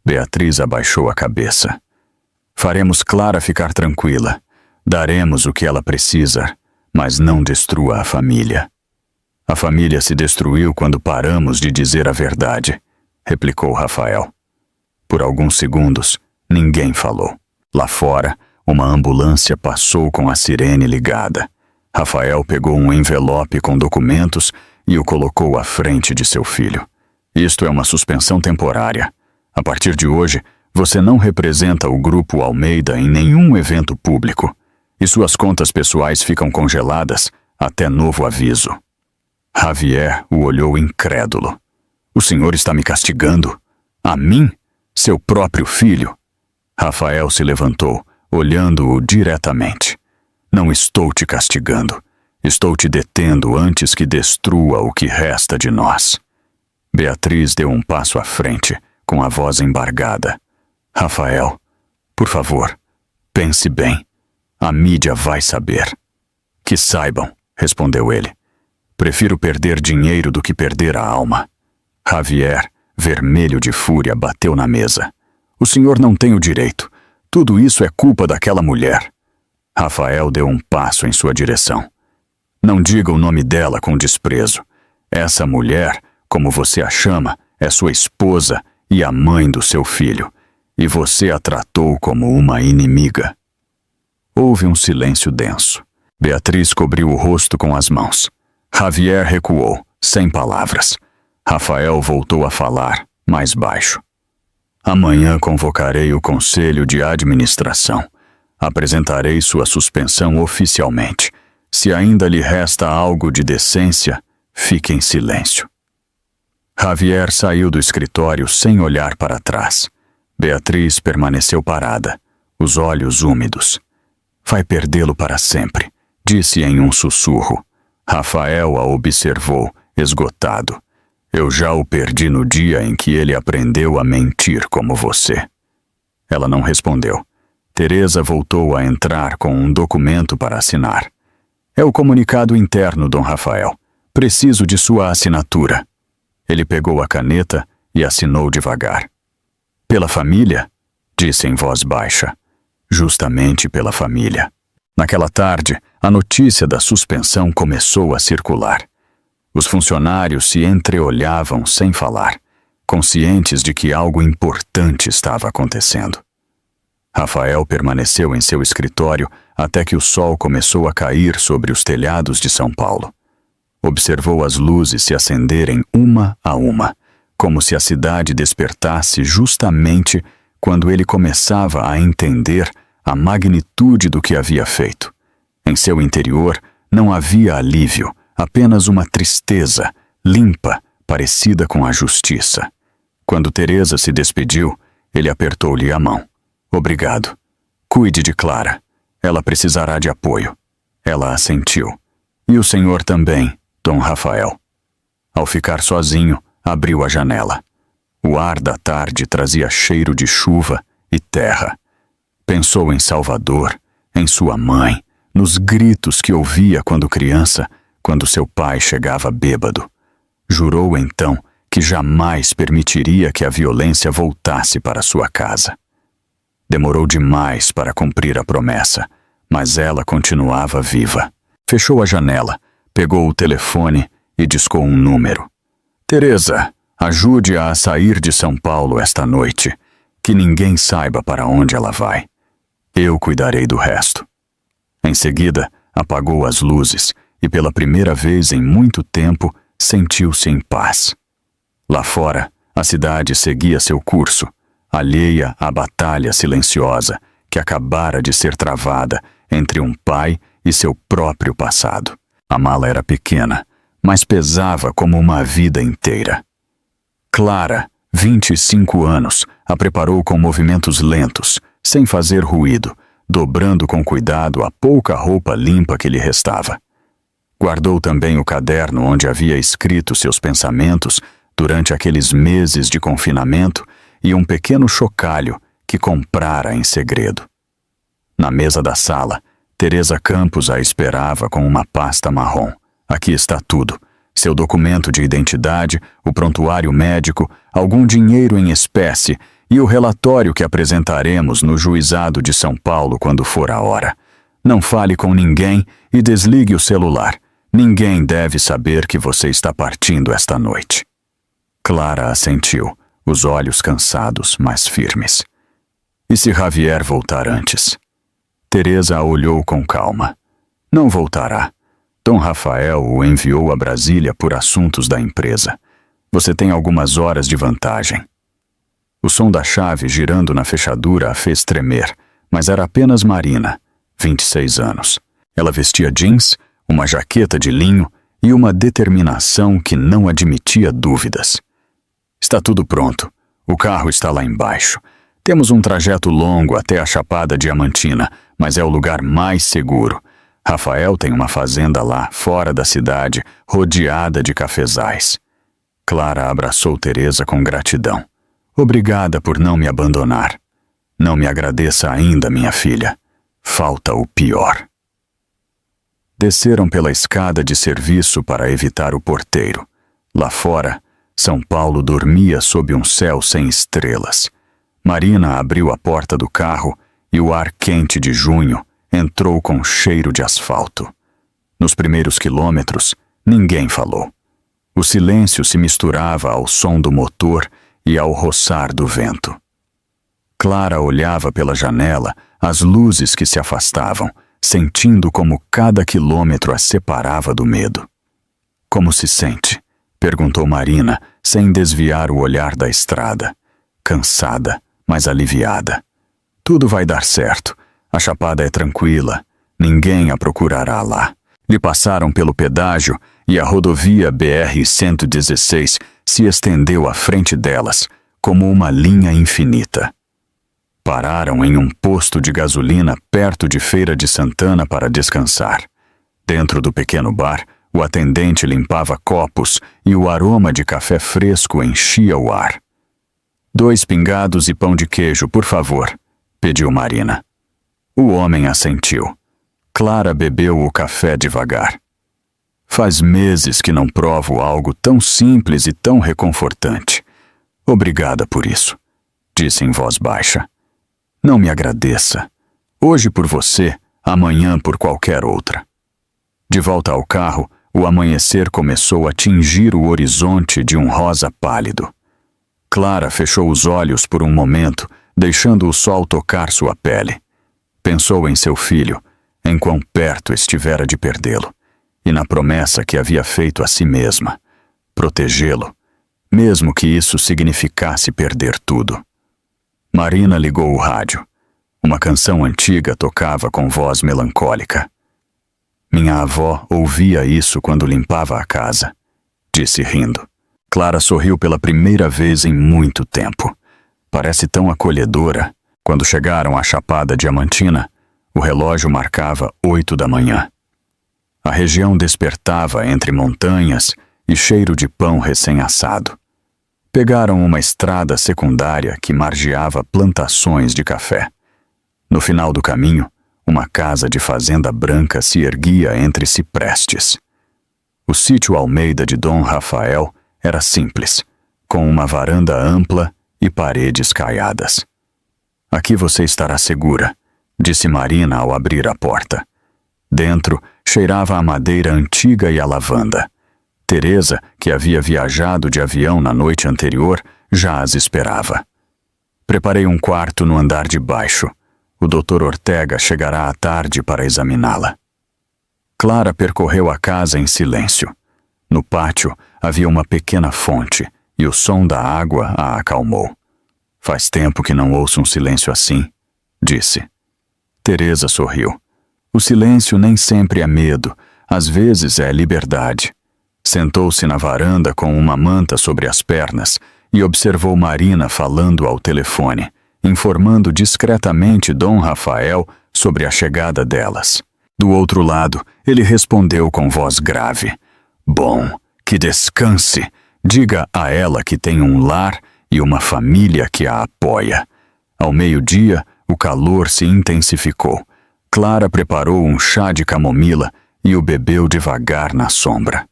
Beatriz abaixou a cabeça. Faremos Clara ficar tranquila. Daremos o que ela precisa, mas não destrua a família. A família se destruiu quando paramos de dizer a verdade, replicou Rafael. Por alguns segundos, ninguém falou. Lá fora, uma ambulância passou com a sirene ligada. Rafael pegou um envelope com documentos e o colocou à frente de seu filho. Isto é uma suspensão temporária. A partir de hoje, você não representa o Grupo Almeida em nenhum evento público, e suas contas pessoais ficam congeladas até novo aviso. Javier o olhou incrédulo. O senhor está me castigando? A mim? Seu próprio filho? Rafael se levantou, olhando-o diretamente. Não estou te castigando. Estou te detendo antes que destrua o que resta de nós. Beatriz deu um passo à frente, com a voz embargada. Rafael, por favor, pense bem. A mídia vai saber. Que saibam, respondeu ele. Prefiro perder dinheiro do que perder a alma. Javier, vermelho de fúria, bateu na mesa. O senhor não tem o direito. Tudo isso é culpa daquela mulher. Rafael deu um passo em sua direção. Não diga o nome dela com desprezo. Essa mulher, como você a chama, é sua esposa e a mãe do seu filho, e você a tratou como uma inimiga. Houve um silêncio denso. Beatriz cobriu o rosto com as mãos. Javier recuou, sem palavras. Rafael voltou a falar, mais baixo. Amanhã convocarei o Conselho de Administração. Apresentarei sua suspensão oficialmente. Se ainda lhe resta algo de decência, fique em silêncio. Javier saiu do escritório sem olhar para trás. Beatriz permaneceu parada, os olhos úmidos. Vai perdê-lo para sempre, disse em um sussurro. Rafael a observou, esgotado. Eu já o perdi no dia em que ele aprendeu a mentir como você. Ela não respondeu. Teresa voltou a entrar com um documento para assinar. É o comunicado interno, Dom Rafael. Preciso de sua assinatura. Ele pegou a caneta e assinou devagar. Pela família? Disse em voz baixa. Justamente pela família. Naquela tarde, a notícia da suspensão começou a circular. Os funcionários se entreolhavam sem falar, conscientes de que algo importante estava acontecendo. Rafael permaneceu em seu escritório até que o sol começou a cair sobre os telhados de São Paulo. Observou as luzes se acenderem uma a uma, como se a cidade despertasse justamente quando ele começava a entender a magnitude do que havia feito. Em seu interior não havia alívio, apenas uma tristeza, limpa, parecida com a justiça. Quando Teresa se despediu, ele apertou-lhe a mão. Obrigado. Cuide de Clara. Ela precisará de apoio. Ela assentiu. E o senhor também, Dom Rafael. Ao ficar sozinho, abriu a janela. O ar da tarde trazia cheiro de chuva e terra. Pensou em Salvador, em sua mãe, nos gritos que ouvia quando criança, quando seu pai chegava bêbado. Jurou então que jamais permitiria que a violência voltasse para sua casa. Demorou demais para cumprir a promessa, mas ela continuava viva. Fechou a janela, pegou o telefone e discou um número. Teresa, ajude-a a sair de São Paulo esta noite, que ninguém saiba para onde ela vai. Eu cuidarei do resto. Em seguida, apagou as luzes e pela primeira vez em muito tempo sentiu-se em paz. Lá fora, a cidade seguia seu curso, alheia à batalha silenciosa que acabara de ser travada entre um pai e seu próprio passado. A mala era pequena, mas pesava como uma vida inteira. Clara, 25 anos, a preparou com movimentos lentos, sem fazer ruído, dobrando com cuidado a pouca roupa limpa que lhe restava. Guardou também o caderno onde havia escrito seus pensamentos durante aqueles meses de confinamento e um pequeno chocalho que comprara em segredo. Na mesa da sala, Teresa Campos a esperava com uma pasta marrom. Aqui está tudo. Seu documento de identidade, o prontuário médico, algum dinheiro em espécie e o relatório que apresentaremos no juizado de São Paulo quando for a hora. Não fale com ninguém e desligue o celular. Ninguém deve saber que você está partindo esta noite. Clara assentiu, os olhos cansados, mas firmes. E se Javier voltar antes? Teresa a olhou com calma. Não voltará. Dom Rafael o enviou a Brasília por assuntos da empresa. Você tem algumas horas de vantagem. O som da chave girando na fechadura a fez tremer, mas era apenas Marina, 26 anos. Ela vestia jeans, uma jaqueta de linho e uma determinação que não admitia dúvidas. Está tudo pronto. O carro está lá embaixo. Temos um trajeto longo até a Chapada Diamantina, mas é o lugar mais seguro. Rafael tem uma fazenda lá, fora da cidade, rodeada de cafezais. Clara abraçou Teresa com gratidão. Obrigada por não me abandonar. Não me agradeça ainda, minha filha. Falta o pior. Desceram pela escada de serviço para evitar o porteiro. Lá fora, São Paulo dormia sob um céu sem estrelas. Marina abriu a porta do carro e o ar quente de junho entrou com cheiro de asfalto. Nos primeiros quilômetros, ninguém falou. O silêncio se misturava ao som do motor e ao roçar do vento. Clara olhava pela janela as luzes que se afastavam, sentindo como cada quilômetro a separava do medo. "Como se sente?" perguntou Marina, sem desviar o olhar da estrada. Cansada, mas aliviada. "Tudo vai dar certo. A chapada é tranquila. Ninguém a procurará lá." Lhe passaram pelo pedágio e a rodovia BR-116 se estendeu à frente delas, como uma linha infinita. Pararam em um posto de gasolina perto de Feira de Santana para descansar. Dentro do pequeno bar, o atendente limpava copos e o aroma de café fresco enchia o ar. "2 pingados e pão de queijo, por favor", pediu Marina. O homem assentiu. Clara bebeu o café devagar. "Faz meses que não provo algo tão simples e tão reconfortante. Obrigada por isso", disse em voz baixa. "Não me agradeça. Hoje por você, amanhã por qualquer outra." De volta ao carro, o amanhecer começou a tingir o horizonte de um rosa pálido. Clara fechou os olhos por um momento, deixando o sol tocar sua pele. Pensou em seu filho, em quão perto estivera de perdê-lo, e na promessa que havia feito a si mesma, protegê-lo, mesmo que isso significasse perder tudo. Marina ligou o rádio. Uma canção antiga tocava com voz melancólica. "Minha avó ouvia isso quando limpava a casa", disse rindo. Clara sorriu pela primeira vez em muito tempo. Parece tão acolhedora. Quando chegaram à Chapada Diamantina, o relógio marcava 8 da manhã. A região despertava entre montanhas e cheiro de pão recém-assado. Pegaram uma estrada secundária que margeava plantações de café. No final do caminho, uma casa de fazenda branca se erguia entre ciprestes. O sítio Almeida de Dom Rafael era simples, com uma varanda ampla e paredes caiadas. "Aqui você estará segura", disse Marina ao abrir a porta. Dentro, cheirava a madeira antiga e a lavanda. Teresa, que havia viajado de avião na noite anterior, já as esperava. "Preparei um quarto no andar de baixo. O Dr. Ortega chegará à tarde para examiná-la." Clara percorreu a casa em silêncio. No pátio havia uma pequena fonte e o som da água a acalmou. "Faz tempo que não ouço um silêncio assim", disse. Teresa sorriu. "O silêncio nem sempre é medo, às vezes é liberdade." Sentou-se na varanda com uma manta sobre as pernas e observou Marina falando ao telefone, informando discretamente Dom Rafael sobre a chegada delas. Do outro lado, ele respondeu com voz grave: "Bom, que descanse. Diga a ela que tem um lar e uma família que a apoia." Ao meio-dia, o calor se intensificou. Clara preparou um chá de camomila e o bebeu devagar na sombra.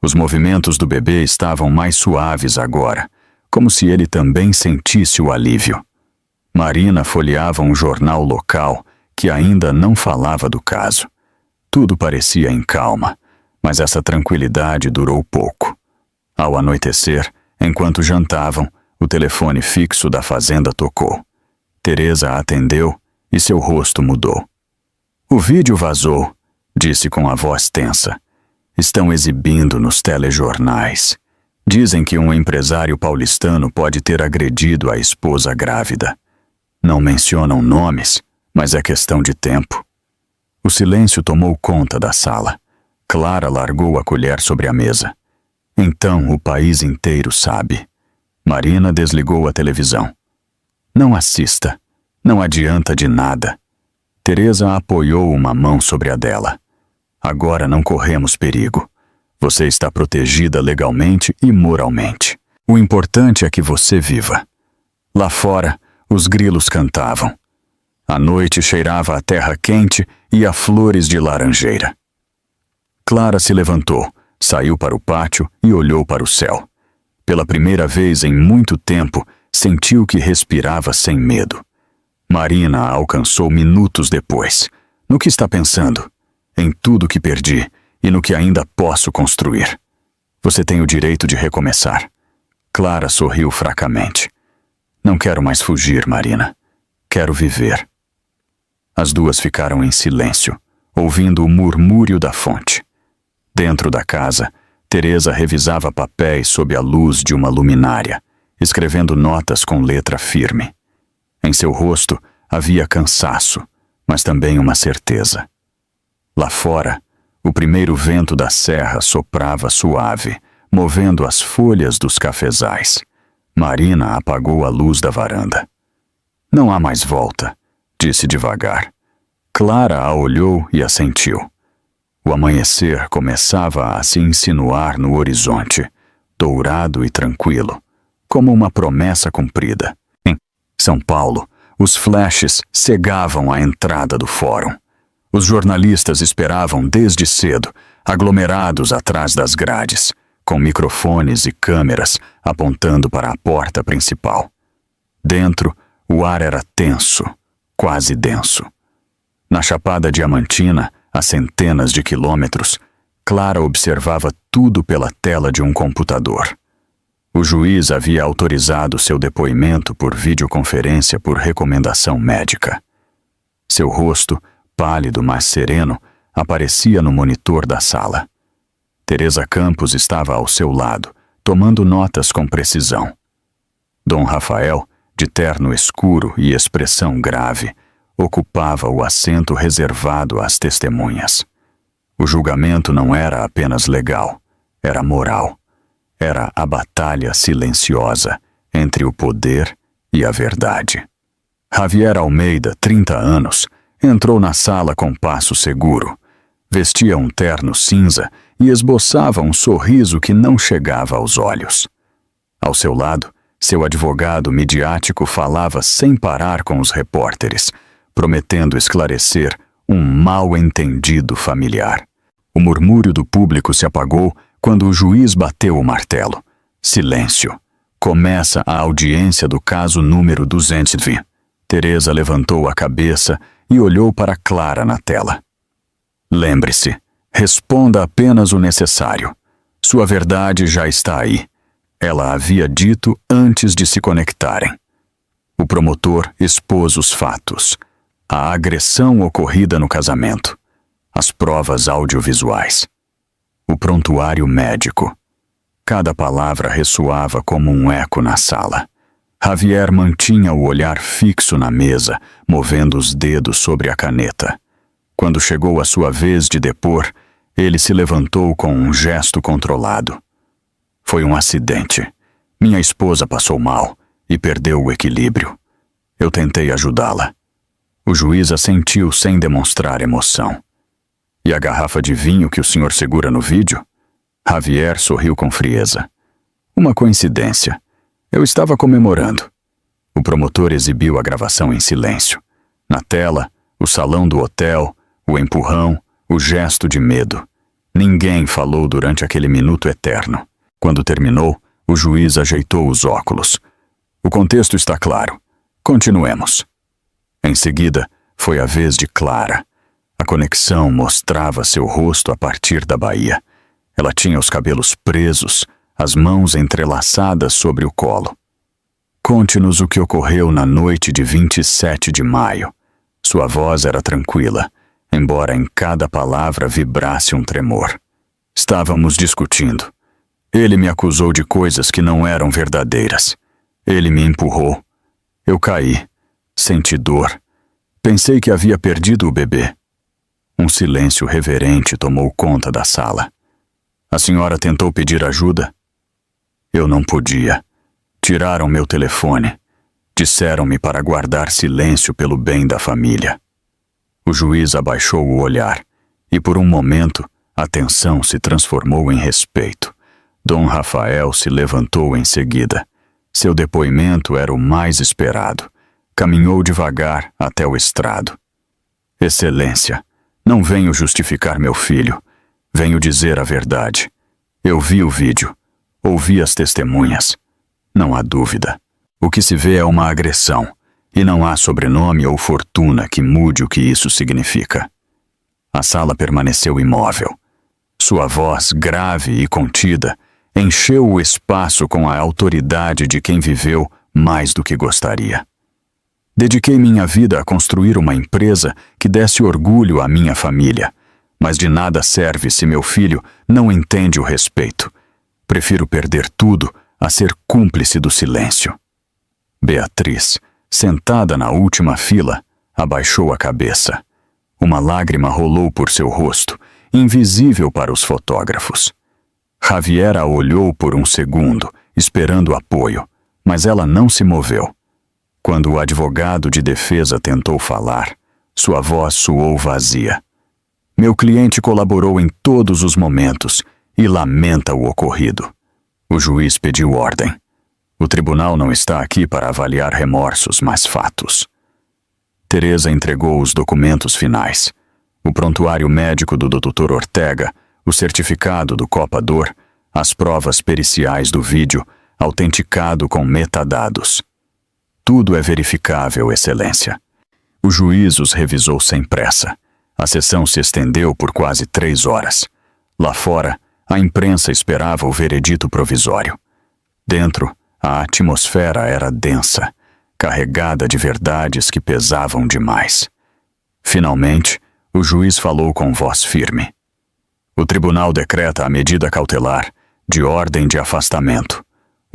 Os movimentos do bebê estavam mais suaves agora, como se ele também sentisse o alívio. Marina folheava um jornal local que ainda não falava do caso. Tudo parecia em calma, mas essa tranquilidade durou pouco. Ao anoitecer, enquanto jantavam, o telefone fixo da fazenda tocou. Teresa atendeu e seu rosto mudou. "O vídeo vazou", disse com a voz tensa. "Estão exibindo nos telejornais. Dizem que um empresário paulistano pode ter agredido a esposa grávida. Não mencionam nomes, mas é questão de tempo." O silêncio tomou conta da sala. Clara largou a colher sobre a mesa. "Então o país inteiro sabe." Marina desligou a televisão. "Não assista. Não adianta de nada." Teresa apoiou uma mão sobre a dela. "Agora não corremos perigo. Você está protegida legalmente e moralmente. O importante é que você viva." Lá fora, os grilos cantavam. A noite cheirava a terra quente e a flores de laranjeira. Clara se levantou, saiu para o pátio e olhou para o céu. Pela primeira vez em muito tempo, sentiu que respirava sem medo. Marina a alcançou minutos depois. No que está pensando? Em tudo que perdi e no que ainda posso construir. Você tem o direito de recomeçar. Clara sorriu fracamente. Não quero mais fugir, Marina. Quero viver. As duas ficaram em silêncio, ouvindo o murmúrio da fonte. Dentro da casa, Teresa revisava papéis sob a luz de uma luminária, escrevendo notas com letra firme. Em seu rosto havia cansaço, mas também uma certeza. Lá fora, o primeiro vento da serra soprava suave, movendo as folhas dos cafezais. Marina apagou a luz da varanda. Não há mais volta, disse devagar. Clara a olhou e assentiu. O amanhecer começava a se insinuar no horizonte, dourado e tranquilo, como uma promessa cumprida. Em São Paulo, os flashes cegavam a entrada do fórum. Os jornalistas esperavam desde cedo, aglomerados atrás das grades, com microfones e câmeras apontando para a porta principal. Dentro, o ar era tenso, quase denso. Na Chapada Diamantina, a centenas de quilômetros, Clara observava tudo pela tela de um computador. O juiz havia autorizado seu depoimento por videoconferência por recomendação médica. Seu rosto, pálido mas sereno, aparecia no monitor da sala. Teresa Campos estava ao seu lado, tomando notas com precisão. Dom Rafael, de terno escuro e expressão grave, ocupava o assento reservado às testemunhas. O julgamento não era apenas legal, era moral. Era a batalha silenciosa entre o poder e a verdade. Javier Almeida, 30 anos, entrou na sala com passo seguro. Vestia um terno cinza e esboçava um sorriso que não chegava aos olhos. Ao seu lado, seu advogado midiático falava sem parar com os repórteres, prometendo esclarecer um mal-entendido familiar. O murmúrio do público se apagou quando o juiz bateu o martelo. Silêncio. Começa a audiência do caso número 220. Teresa levantou a cabeça e olhou para Clara na tela. Lembre-se, responda apenas o necessário. Sua verdade já está aí. Ela havia dito antes de se conectarem. O promotor expôs os fatos. A agressão ocorrida no casamento. As provas audiovisuais. O prontuário médico. Cada palavra ressoava como um eco na sala. Javier mantinha o olhar fixo na mesa, movendo os dedos sobre a caneta. Quando chegou a sua vez de depor, ele se levantou com um gesto controlado. Foi um acidente. Minha esposa passou mal e perdeu o equilíbrio. Eu tentei ajudá-la. O juiz assentiu sem demonstrar emoção. E a garrafa de vinho que o senhor segura no vídeo? Javier sorriu com frieza. Uma coincidência. Eu estava comemorando. O promotor exibiu a gravação em silêncio. Na tela, o salão do hotel, o empurrão, o gesto de medo. Ninguém falou durante aquele minuto eterno. Quando terminou, o juiz ajeitou os óculos. O contexto está claro. Continuemos. Em seguida, foi a vez de Clara. A conexão mostrava seu rosto a partir da baía. Ela tinha os cabelos presos, as mãos entrelaçadas sobre o colo. Conte-nos o que ocorreu na noite de 27 de maio. Sua voz era tranquila, embora em cada palavra vibrasse um tremor. Estávamos discutindo. Ele me acusou de coisas que não eram verdadeiras. Ele me empurrou. Eu caí. Senti dor. Pensei que havia perdido o bebê. Um silêncio reverente tomou conta da sala. A senhora tentou pedir ajuda? Eu não podia. Tiraram meu telefone. Disseram-me para guardar silêncio pelo bem da família. O juiz abaixou o olhar, e por um momento a tensão se transformou em respeito. Dom Rafael se levantou em seguida. Seu depoimento era o mais esperado. Caminhou devagar até o estrado. Excelência, não venho justificar meu filho. Venho dizer a verdade. Eu vi o vídeo. Ouvi as testemunhas. Não há dúvida. O que se vê é uma agressão, e não há sobrenome ou fortuna que mude o que isso significa. A sala permaneceu imóvel. Sua voz, grave e contida, encheu o espaço com a autoridade de quem viveu mais do que gostaria. Dediquei minha vida a construir uma empresa que desse orgulho à minha família, mas de nada serve se meu filho não entende o respeito. Prefiro perder tudo a ser cúmplice do silêncio. Beatriz, sentada na última fila, abaixou a cabeça. Uma lágrima rolou por seu rosto, invisível para os fotógrafos. Javier a olhou por um segundo, esperando apoio, mas ela não se moveu. Quando o advogado de defesa tentou falar, sua voz soou vazia. Meu cliente colaborou em todos os momentos e lamenta o ocorrido. O juiz pediu ordem. O tribunal não está aqui para avaliar remorsos, mas fatos. Teresa entregou os documentos finais. O prontuário médico do Dr. Ortega, o certificado do Copa-Dor, as provas periciais do vídeo, autenticado com metadados. Tudo é verificável, Excelência. O juiz os revisou sem pressa. A sessão se estendeu por quase 3 horas. Lá fora, a imprensa esperava o veredito provisório. Dentro, a atmosfera era densa, carregada de verdades que pesavam demais. Finalmente, o juiz falou com voz firme. O tribunal decreta a medida cautelar, de ordem de afastamento.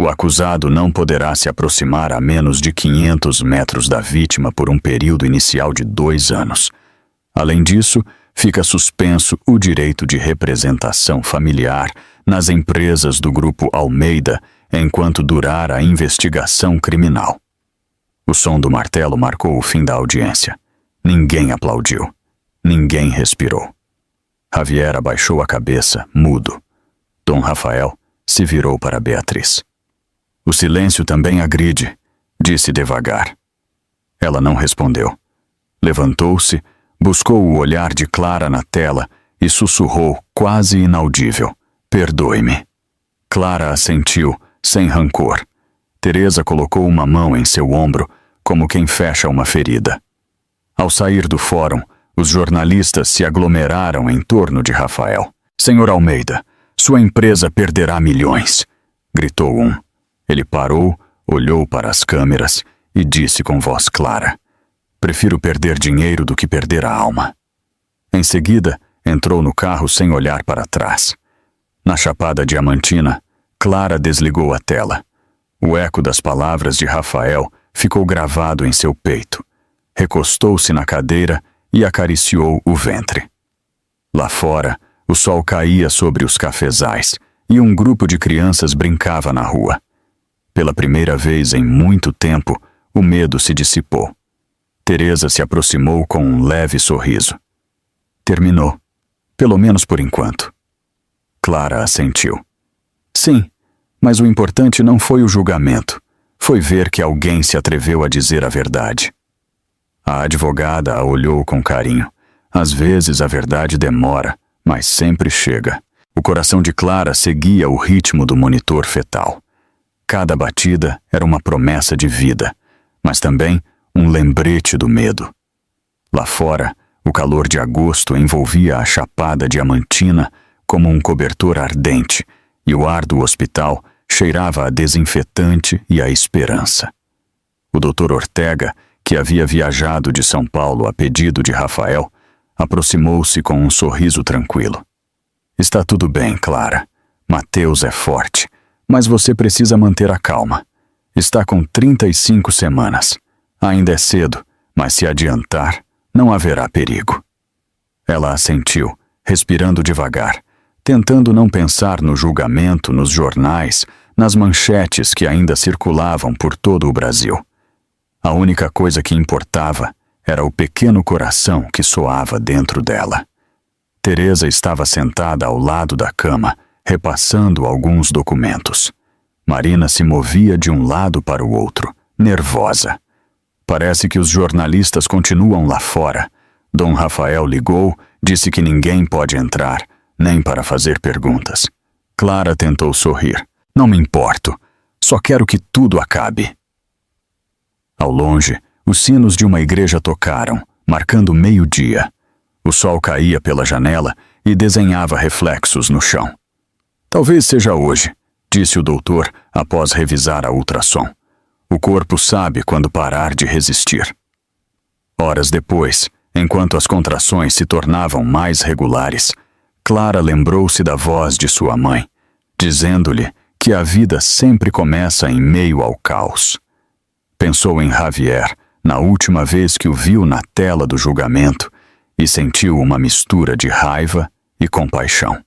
O acusado não poderá se aproximar a menos de 500 metros da vítima por um período inicial de 2 anos. Além disso, fica suspenso o direito de representação familiar nas empresas do Grupo Almeida enquanto durar a investigação criminal. O som do martelo marcou o fim da audiência. Ninguém aplaudiu. Ninguém respirou. Javier abaixou a cabeça, mudo. Dom Rafael se virou para Beatriz. O silêncio também agride, disse devagar. Ela não respondeu. Levantou-se, buscou o olhar de Clara na tela e sussurrou, quase inaudível: "Perdoe-me." Clara assentiu, sem rancor. Teresa colocou uma mão em seu ombro, como quem fecha uma ferida. Ao sair do fórum, os jornalistas se aglomeraram em torno de Rafael. "Senhor Almeida, sua empresa perderá milhões", gritou um. Ele parou, olhou para as câmeras e disse com voz clara: "Prefiro perder dinheiro do que perder a alma." Em seguida, entrou no carro sem olhar para trás. Na Chapada Diamantina, Clara desligou a tela. O eco das palavras de Rafael ficou gravado em seu peito. Recostou-se na cadeira e acariciou o ventre. Lá fora, o sol caía sobre os cafezais e um grupo de crianças brincava na rua. Pela primeira vez em muito tempo, o medo se dissipou. Teresa se aproximou com um leve sorriso. "Terminou, pelo menos por enquanto." Clara assentiu. "Sim, mas o importante não foi o julgamento. Foi ver que alguém se atreveu a dizer a verdade." A advogada a olhou com carinho. Às vezes a verdade demora, mas sempre chega. O coração de Clara seguia o ritmo do monitor fetal. Cada batida era uma promessa de vida, mas também um lembrete do medo. Lá fora, o calor de agosto envolvia a Chapada Diamantina como um cobertor ardente, e o ar do hospital cheirava a desinfetante e a esperança. O Dr. Ortega, que havia viajado de São Paulo a pedido de Rafael, aproximou-se com um sorriso tranquilo. "Está tudo bem, Clara. Mateus é forte, mas você precisa manter a calma. Está com 35 semanas. Ainda é cedo, mas se adiantar, não haverá perigo." Ela assentiu, respirando devagar, tentando não pensar no julgamento, nos jornais, nas manchetes que ainda circulavam por todo o Brasil. A única coisa que importava era o pequeno coração que soava dentro dela. Teresa estava sentada ao lado da cama, repassando alguns documentos. Marina se movia de um lado para o outro, nervosa. Parece que os jornalistas continuam lá fora. Dom Rafael ligou, disse que ninguém pode entrar, nem para fazer perguntas. Clara tentou sorrir. "Não me importo. Só quero que tudo acabe." Ao longe, os sinos de uma igreja tocaram, marcando 12:00. O sol caía pela janela e desenhava reflexos no chão. Talvez seja hoje, disse o doutor após revisar a ultrassom. O corpo sabe quando parar de resistir. Horas depois, enquanto as contrações se tornavam mais regulares, Clara lembrou-se da voz de sua mãe, dizendo-lhe que a vida sempre começa em meio ao caos. Pensou em Javier, na última vez que o viu na tela do julgamento, e sentiu uma mistura de raiva e compaixão.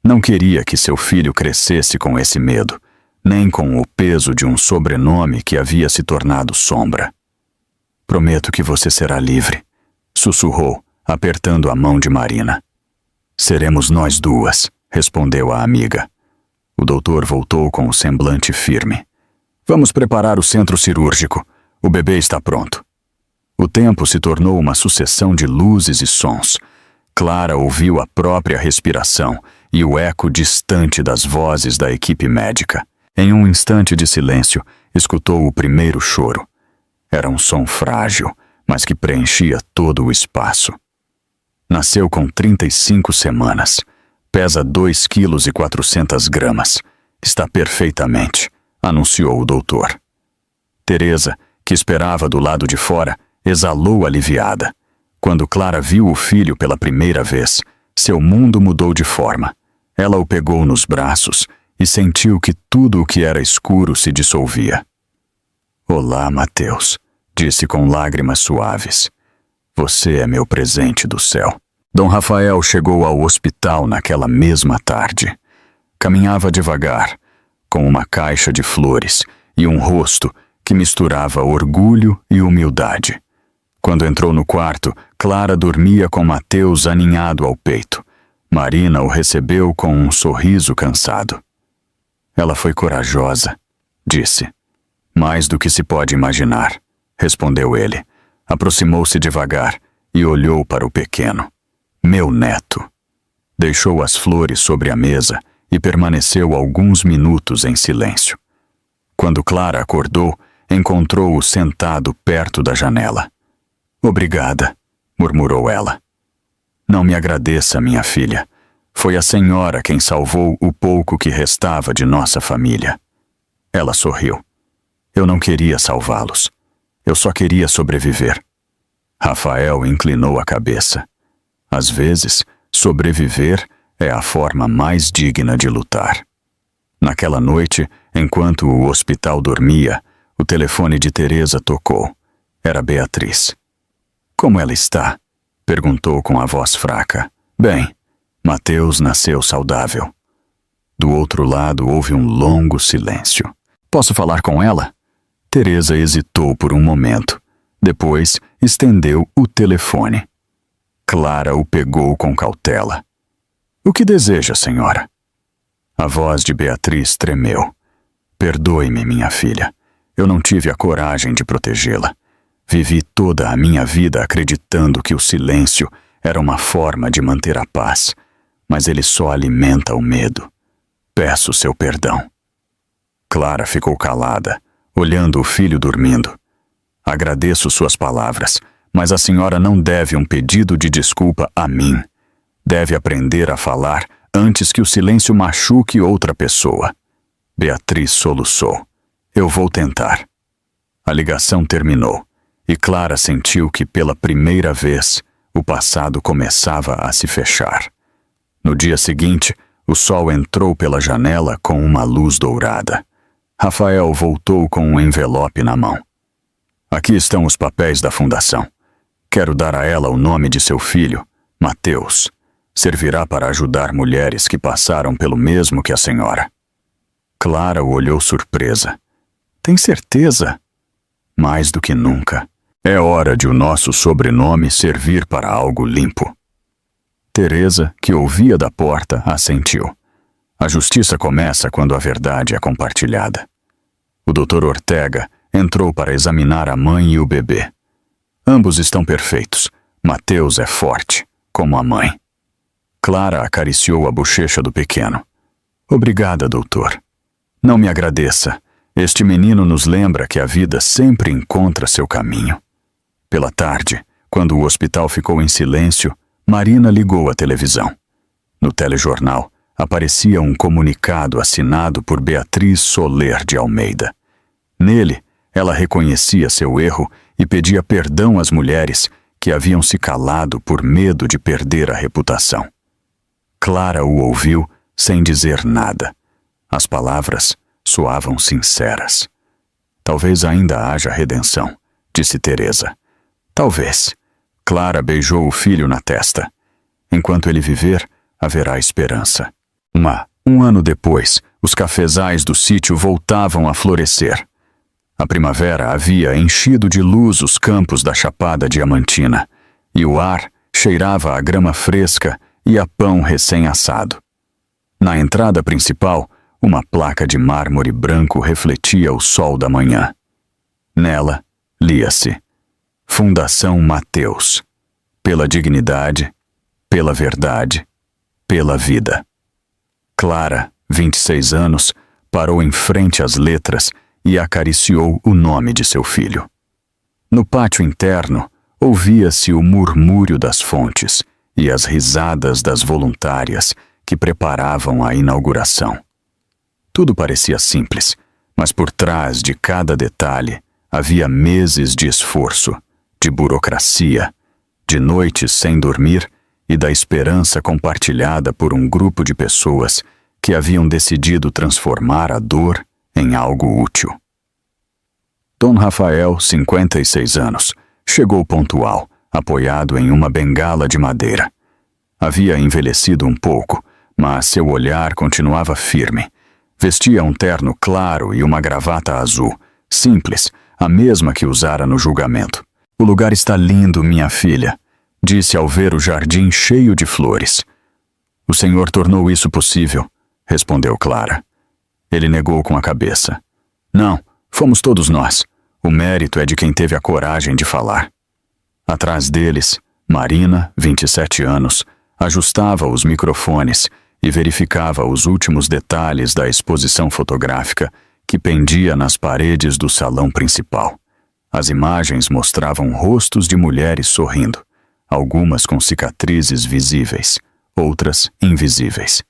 Não queria que seu filho crescesse com esse medo, nem com o peso de um sobrenome que havia se tornado sombra. Prometo que você será livre, sussurrou, apertando a mão de Marina. Seremos nós duas, respondeu a amiga. O doutor voltou com o semblante firme. Vamos preparar o centro cirúrgico. O bebê está pronto. O tempo se tornou uma sucessão de luzes e sons. Clara ouviu a própria respiração e o eco distante das vozes da equipe médica. Em um instante de silêncio, escutou o primeiro choro. Era um som frágil, mas que preenchia todo o espaço. Nasceu com 35 semanas. Pesa 2,4 kg. Está perfeitamente, anunciou o doutor. Teresa, que esperava do lado de fora, exalou aliviada. Quando Clara viu o filho pela primeira vez, seu mundo mudou de forma. Ela o pegou nos braços e sentiu que tudo o que era escuro se dissolvia. Olá, Mateus, disse com lágrimas suaves. Você é meu presente do céu. Dom Rafael chegou ao hospital naquela mesma tarde. Caminhava devagar, com uma caixa de flores e um rosto que misturava orgulho e humildade. Quando entrou no quarto, Clara dormia com Mateus aninhado ao peito. Marina o recebeu com um sorriso cansado. Ela foi corajosa, disse. Mais do que se pode imaginar, respondeu ele. Aproximou-se devagar e olhou para o pequeno. Meu neto. Deixou as flores sobre a mesa e permaneceu alguns minutos em silêncio. Quando Clara acordou, encontrou-o sentado perto da janela. Obrigada, murmurou ela. Não me agradeça, minha filha. Foi a senhora quem salvou o pouco que restava de nossa família. Ela sorriu. Eu não queria salvá-los. Eu só queria sobreviver. Rafael inclinou a cabeça. Às vezes, sobreviver é a forma mais digna de lutar. Naquela noite, enquanto o hospital dormia, o telefone de Teresa tocou. Era Beatriz. Como ela está? Perguntou com a voz fraca. Bem, Mateus nasceu saudável. Do outro lado houve um longo silêncio. Posso falar com ela? Teresa hesitou por um momento. Depois, estendeu o telefone. Clara o pegou com cautela. O que deseja, senhora? A voz de Beatriz tremeu. Perdoe-me, minha filha. Eu não tive a coragem de protegê-la. Vivi toda a minha vida acreditando que o silêncio era uma forma de manter a paz, mas ele só alimenta o medo. Peço seu perdão. Clara ficou calada, olhando o filho dormindo. Agradeço suas palavras, mas a senhora não deve um pedido de desculpa a mim. Deve aprender a falar antes que o silêncio machuque outra pessoa. Beatriz soluçou. Eu vou tentar. A ligação terminou, e Clara sentiu que pela primeira vez o passado começava a se fechar. No dia seguinte, o sol entrou pela janela com uma luz dourada. Rafael voltou com um envelope na mão. Aqui estão os papéis da fundação. Quero dar a ela o nome de seu filho, Mateus. Servirá para ajudar mulheres que passaram pelo mesmo que a senhora. Clara o olhou surpresa. Tem certeza? Mais do que nunca. É hora de o nosso sobrenome servir para algo limpo. Teresa, que ouvia da porta, assentiu. A justiça começa quando a verdade é compartilhada. O Dr. Ortega entrou para examinar a mãe e o bebê. Ambos estão perfeitos. Mateus é forte, como a mãe. Clara acariciou a bochecha do pequeno. Obrigada, doutor. Não me agradeça. Este menino nos lembra que a vida sempre encontra seu caminho. Pela tarde, quando o hospital ficou em silêncio, Marina ligou a televisão. No telejornal, aparecia um comunicado assinado por Beatriz Soler de Almeida. Nele, ela reconhecia seu erro e pedia perdão às mulheres que haviam se calado por medo de perder a reputação. Clara o ouviu sem dizer nada. As palavras soavam sinceras. Talvez ainda haja redenção, disse Teresa. Talvez. Clara beijou o filho na testa. Enquanto ele viver, haverá esperança. Um ano depois, os cafezais do sítio voltavam a florescer. A primavera havia enchido de luz os campos da Chapada Diamantina, e o ar cheirava a grama fresca e a pão recém-assado. Na entrada principal, uma placa de mármore branco refletia o sol da manhã. Nela, lia-se: Fundação Mateus. Pela dignidade, pela verdade, pela vida. Clara, 26 anos, parou em frente às letras e acariciou o nome de seu filho. No pátio interno, ouvia-se o murmúrio das fontes e as risadas das voluntárias que preparavam a inauguração. Tudo parecia simples, mas por trás de cada detalhe havia meses de esforço, de burocracia, de noites sem dormir e da esperança compartilhada por um grupo de pessoas que haviam decidido transformar a dor em algo útil. Dom Rafael, 56 anos, chegou pontual, apoiado em uma bengala de madeira. Havia envelhecido um pouco, mas seu olhar continuava firme. Vestia um terno claro e uma gravata azul, simples, a mesma que usara no julgamento. "O lugar está lindo, minha filha", disse ao ver o jardim cheio de flores. "O senhor tornou isso possível", respondeu Clara. Ele negou com a cabeça. "Não, fomos todos nós. O mérito é de quem teve a coragem de falar." Atrás deles, Marina, 27 anos, ajustava os microfones e verificava os últimos detalhes da exposição fotográfica que pendia nas paredes do salão principal. As imagens mostravam rostos de mulheres sorrindo, algumas com cicatrizes visíveis, outras invisíveis.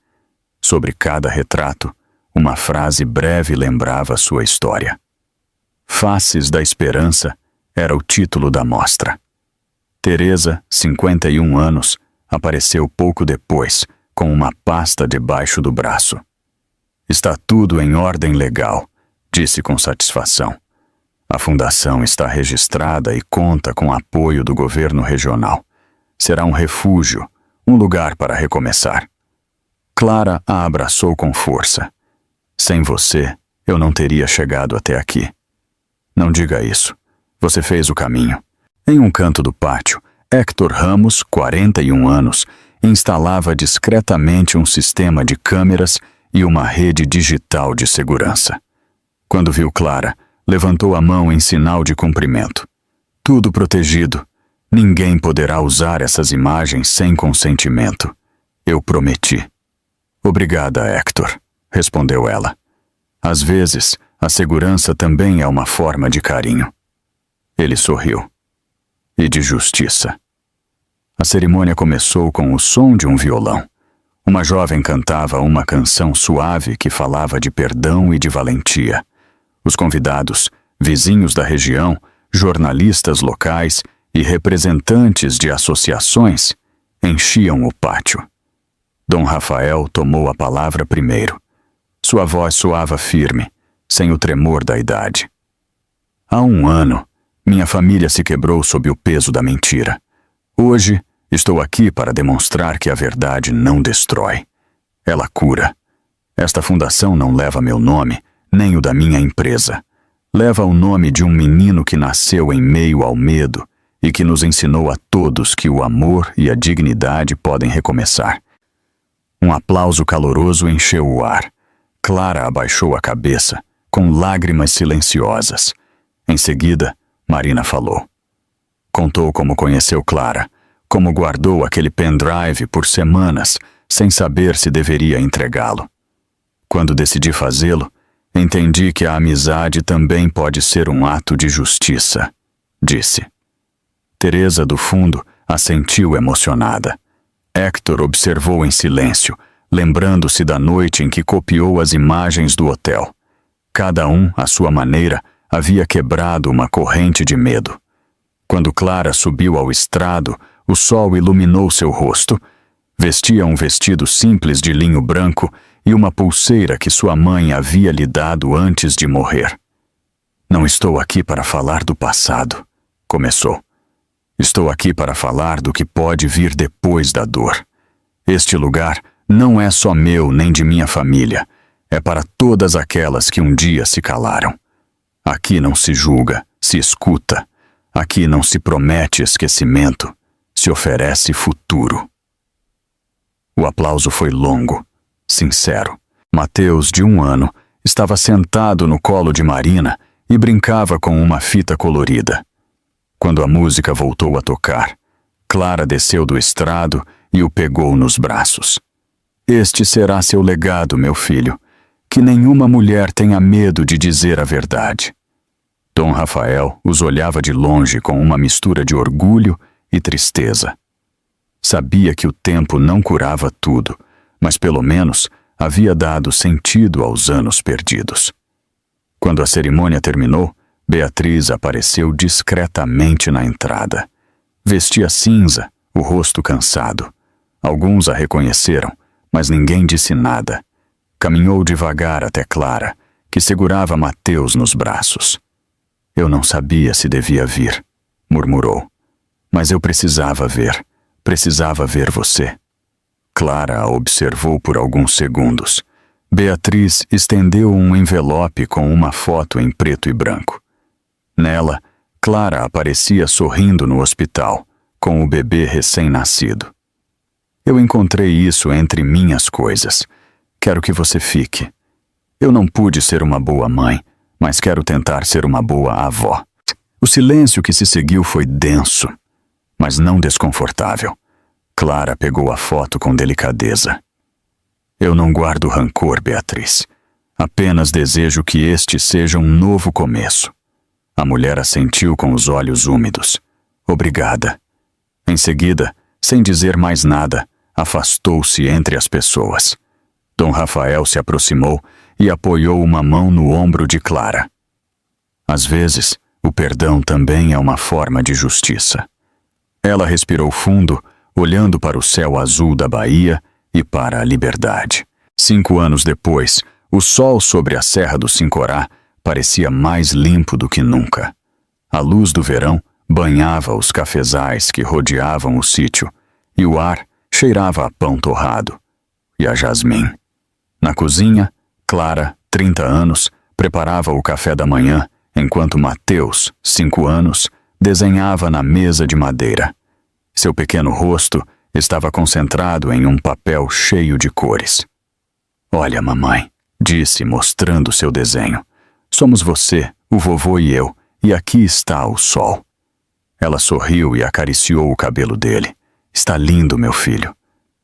Sobre cada retrato, uma frase breve lembrava sua história. Faces da Esperança era o título da mostra. Teresa, 51 anos, apareceu pouco depois, com uma pasta debaixo do braço. "Está tudo em ordem legal", disse com satisfação. "A fundação está registrada e conta com apoio do governo regional. Será um refúgio, um lugar para recomeçar." Clara a abraçou com força. "Sem você, eu não teria chegado até aqui." "Não diga isso. Você fez o caminho." Em um canto do pátio, Héctor Ramos, 41 anos, instalava discretamente um sistema de câmeras e uma rede digital de segurança. Quando viu Clara, levantou a mão em sinal de cumprimento. "Tudo protegido. Ninguém poderá usar essas imagens sem consentimento. Eu prometi." "Obrigada, Héctor", respondeu ela. "Às vezes, a segurança também é uma forma de carinho." Ele sorriu. "E de justiça." A cerimônia começou com o som de um violão. Uma jovem cantava uma canção suave que falava de perdão e de valentia. Os convidados, vizinhos da região, jornalistas locais e representantes de associações, enchiam o pátio. Dom Rafael tomou a palavra primeiro. Sua voz soava firme, sem o tremor da idade. "Há um ano, minha família se quebrou sob o peso da mentira. Hoje, estou aqui para demonstrar que a verdade não destrói. Ela cura. Esta fundação não leva meu nome, nem o da minha empresa. Leva o nome de um menino que nasceu em meio ao medo e que nos ensinou a todos que o amor e a dignidade podem recomeçar." Um aplauso caloroso encheu o ar. Clara abaixou a cabeça, com lágrimas silenciosas. Em seguida, Marina falou. Contou como conheceu Clara, como guardou aquele pendrive por semanas, sem saber se deveria entregá-lo. "Quando decidi fazê-lo, entendi que a amizade também pode ser um ato de justiça", disse. Teresa, do fundo, assentiu emocionada. Hector observou em silêncio, lembrando-se da noite em que copiou as imagens do hotel. Cada um, à sua maneira, havia quebrado uma corrente de medo. Quando Clara subiu ao estrado, o sol iluminou seu rosto. Vestia um vestido simples de linho branco e uma pulseira que sua mãe havia lhe dado antes de morrer. Não estou aqui para falar do passado, começou. Estou aqui para falar do que pode vir depois da dor. Este lugar não é só meu nem de minha família. É para todas aquelas que um dia se calaram. Aqui não se julga, se escuta. Aqui não se promete esquecimento, se oferece futuro. O aplauso foi longo, sincero. Mateus, de 1 ano, estava sentado no colo de Marina e brincava com uma fita colorida. Quando a música voltou a tocar, Clara desceu do estrado e o pegou nos braços. Este será seu legado, meu filho, que nenhuma mulher tenha medo de dizer a verdade. Dom Rafael os olhava de longe com uma mistura de orgulho e tristeza. Sabia que o tempo não curava tudo, mas pelo menos havia dado sentido aos anos perdidos. Quando a cerimônia terminou, Beatriz apareceu discretamente na entrada. Vestia cinza, o rosto cansado. Alguns a reconheceram, mas ninguém disse nada. Caminhou devagar até Clara, que segurava Mateus nos braços. Eu não sabia se devia vir, murmurou. Mas eu precisava ver você. Clara a observou por alguns segundos. Beatriz estendeu um envelope com uma foto em preto e branco. Nela, Clara aparecia sorrindo no hospital, com o bebê recém-nascido. Eu encontrei isso entre minhas coisas. Quero que você fique. Eu não pude ser uma boa mãe, mas quero tentar ser uma boa avó. O silêncio que se seguiu foi denso, mas não desconfortável. Clara pegou a foto com delicadeza. Eu não guardo rancor, Beatriz. Apenas desejo que este seja um novo começo. A mulher assentiu com os olhos úmidos. Obrigada. Em seguida, sem dizer mais nada, afastou-se entre as pessoas. Dom Rafael se aproximou e apoiou uma mão no ombro de Clara. Às vezes, o perdão também é uma forma de justiça. Ela respirou fundo, olhando para o céu azul da Bahia e para a liberdade. 5 anos depois, o sol sobre a Serra do Sincorá parecia mais limpo do que nunca. A luz do verão banhava os cafezais que rodeavam o sítio, e o ar cheirava a pão torrado e a jasmim. Na cozinha, Clara, 30 anos, preparava o café da manhã, enquanto Mateus, 5 anos, desenhava na mesa de madeira. Seu pequeno rosto estava concentrado em um papel cheio de cores. Olha, mamãe, disse, mostrando seu desenho. Somos você, o vovô e eu, e aqui está o sol. Ela sorriu e acariciou o cabelo dele. Está lindo, meu filho.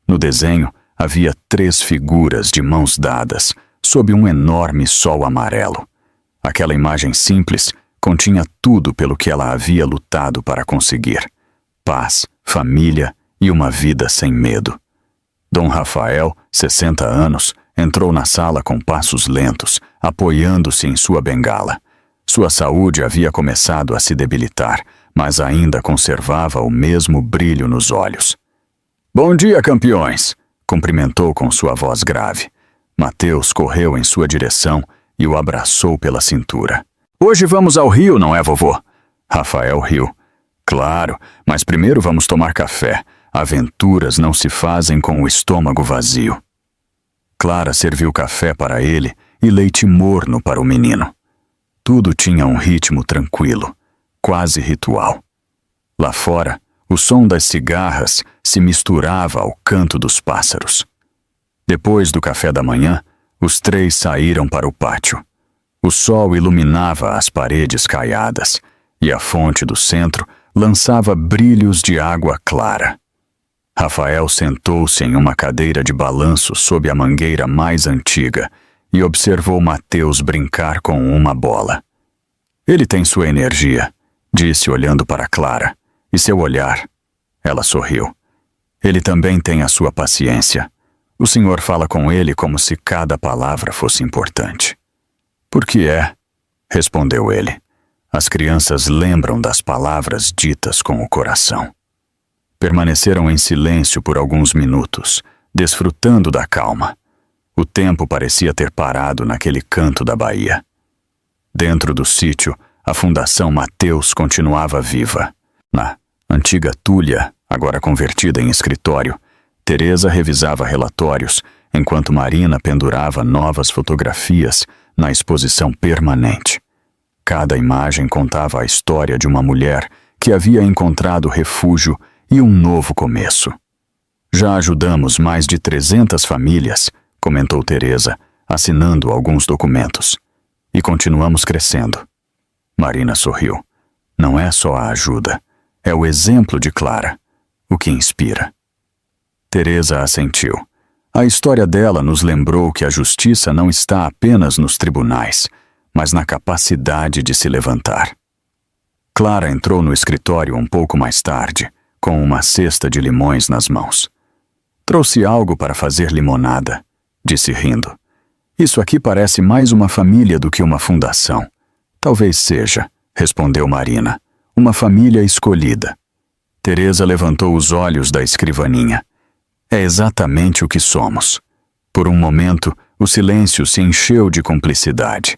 No desenho, havia 3 figuras de mãos dadas, sob um enorme sol amarelo. Aquela imagem simples continha tudo pelo que ela havia lutado para conseguir: paz, família e uma vida sem medo. Dom Rafael, 60 anos, entrou na sala com passos lentos, apoiando-se em sua bengala. Sua saúde havia começado a se debilitar, mas ainda conservava o mesmo brilho nos olhos. Bom dia, campeões! Cumprimentou com sua voz grave. Mateus correu em sua direção e o abraçou pela cintura. Hoje vamos ao Rio, não é, vovô? Rafael riu. Claro, mas primeiro vamos tomar café. Aventuras não se fazem com o estômago vazio. Clara serviu café para ele e leite morno para o menino. Tudo tinha um ritmo tranquilo, quase ritual. Lá fora, o som das cigarras se misturava ao canto dos pássaros. Depois do café da manhã, os 3 saíram para o pátio. O sol iluminava as paredes caiadas e a fonte do centro lançava brilhos de água clara. Rafael sentou-se em uma cadeira de balanço sob a mangueira mais antiga e observou Mateus brincar com uma bola. Ele tem sua energia, disse olhando para Clara, E seu olhar? Ela sorriu. Ele também tem a sua paciência. O senhor fala com ele como se cada palavra fosse importante. Por que é? Respondeu ele. As crianças lembram das palavras ditas com o coração. Permaneceram em silêncio por alguns minutos, desfrutando da calma. O tempo parecia ter parado naquele canto da baía. Dentro do sítio, a Fundação Mateus continuava viva. Na antiga Túlia, agora convertida em escritório, Teresa revisava relatórios, enquanto Marina pendurava novas fotografias na exposição permanente. Cada imagem contava a história de uma mulher que havia encontrado refúgio e um novo começo. Já ajudamos mais de 300 famílias, comentou Teresa, assinando alguns documentos. E continuamos crescendo. Marina sorriu. Não é só a ajuda, é o exemplo de Clara, o que inspira. Teresa assentiu. A história dela nos lembrou que a justiça não está apenas nos tribunais, mas na capacidade de se levantar. Clara entrou no escritório um pouco mais tarde, com uma cesta de limões nas mãos. Trouxe algo para fazer limonada, disse rindo. Isso aqui parece mais uma família do que uma fundação. Talvez seja, respondeu Marina, uma família escolhida. Teresa levantou os olhos da escrivaninha. É exatamente o que somos. Por um momento, o silêncio se encheu de cumplicidade.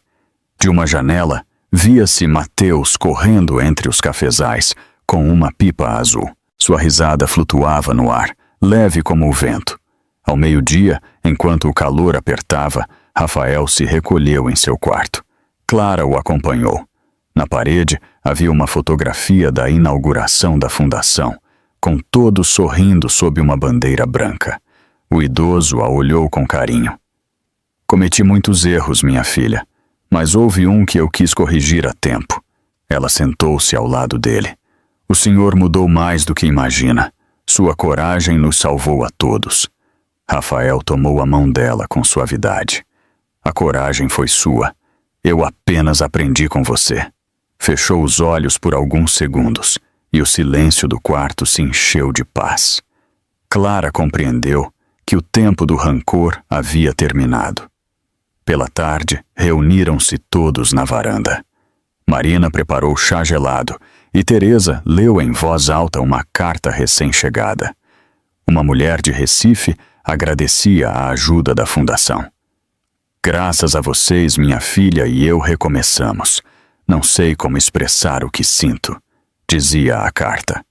De uma janela, via-se Mateus correndo entre os cafezais, com uma pipa azul. Sua risada flutuava no ar, leve como o vento. Ao meio-dia, enquanto o calor apertava, Rafael se recolheu em seu quarto. Clara o acompanhou. Na parede, havia uma fotografia da inauguração da fundação, com todos sorrindo sob uma bandeira branca. O idoso a olhou com carinho. Cometi muitos erros, minha filha, mas houve um que eu quis corrigir a tempo. Ela sentou-se ao lado dele. O senhor mudou mais do que imagina. Sua coragem nos salvou a todos. Rafael tomou a mão dela com suavidade. A coragem foi sua. Eu apenas aprendi com você. Fechou os olhos por alguns segundos e o silêncio do quarto se encheu de paz. Clara compreendeu que o tempo do rancor havia terminado. Pela tarde, reuniram-se todos na varanda. Marina preparou chá gelado e Teresa leu em voz alta uma carta recém-chegada. Uma mulher de Recife agradecia a ajuda da fundação. Graças a vocês, minha filha e eu recomeçamos. Não sei como expressar o que sinto, dizia a carta.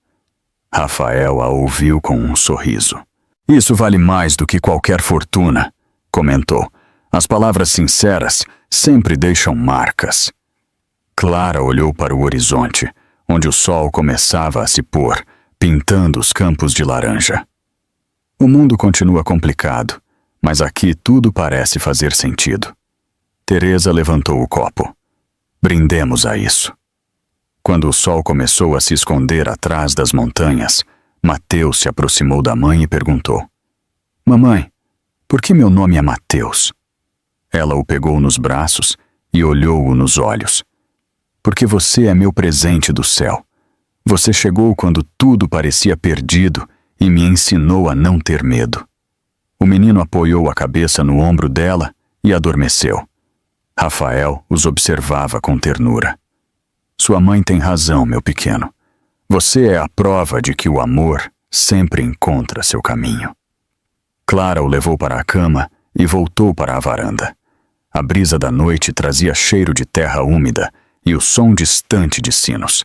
Rafael a ouviu com um sorriso. Isso vale mais do que qualquer fortuna, comentou. As palavras sinceras sempre deixam marcas. Clara olhou para o horizonte, onde o sol começava a se pôr, pintando os campos de laranja. O mundo continua complicado, mas aqui tudo parece fazer sentido. Teresa levantou o copo. Brindemos a isso. Quando o sol começou a se esconder atrás das montanhas, Mateus se aproximou da mãe e perguntou: Mamãe, por que meu nome é Mateus? Ela o pegou nos braços e olhou-o nos olhos. Porque você é meu presente do céu. Você chegou quando tudo parecia perdido e me ensinou a não ter medo. O menino apoiou a cabeça no ombro dela e adormeceu. Rafael os observava com ternura. Sua mãe tem razão, meu pequeno. Você é a prova de que o amor sempre encontra seu caminho. Clara o levou para a cama e voltou para a varanda. A brisa da noite trazia cheiro de terra úmida e o som distante de sinos.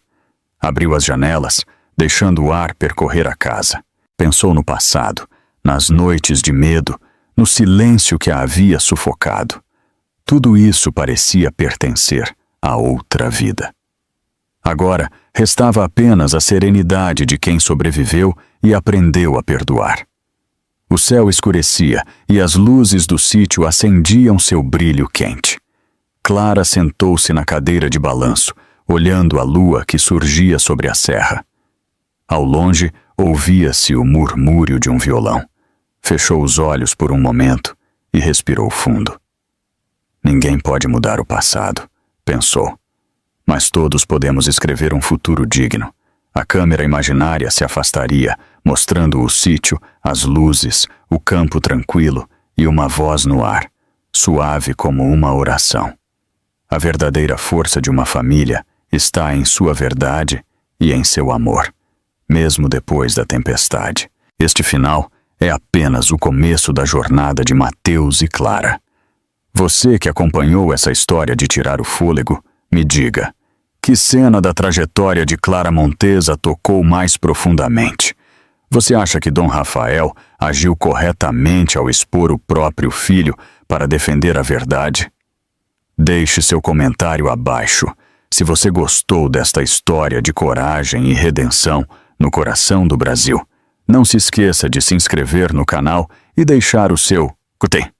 Abriu as janelas, deixando o ar percorrer a casa. Pensou no passado, nas noites de medo, no silêncio que a havia sufocado. Tudo isso parecia pertencer a outra vida. Agora, restava apenas a serenidade de quem sobreviveu e aprendeu a perdoar. O céu escurecia e as luzes do sítio acendiam seu brilho quente. Clara sentou-se na cadeira de balanço, olhando a lua que surgia sobre a serra. Ao longe, ouvia-se o murmúrio de um violão. Fechou os olhos por um momento e respirou fundo. Ninguém pode mudar o passado, pensou. Mas todos podemos escrever um futuro digno, A câmera imaginária se afastaria, mostrando o sítio, as luzes, o campo tranquilo e uma voz no ar, suave como uma oração. A verdadeira força de uma família está em sua verdade e em seu amor, mesmo depois da tempestade. Este final é apenas o começo da jornada de Mateus e Clara. Você que acompanhou essa história de tirar o fôlego, me diga, que cena da trajetória de Clara Montes a tocou mais profundamente? Você acha que Dom Rafael agiu corretamente ao expor o próprio filho para defender a verdade? Deixe seu comentário abaixo. Se você gostou desta história de coragem e redenção no coração do Brasil, não se esqueça de se inscrever no canal e deixar o seu curtir.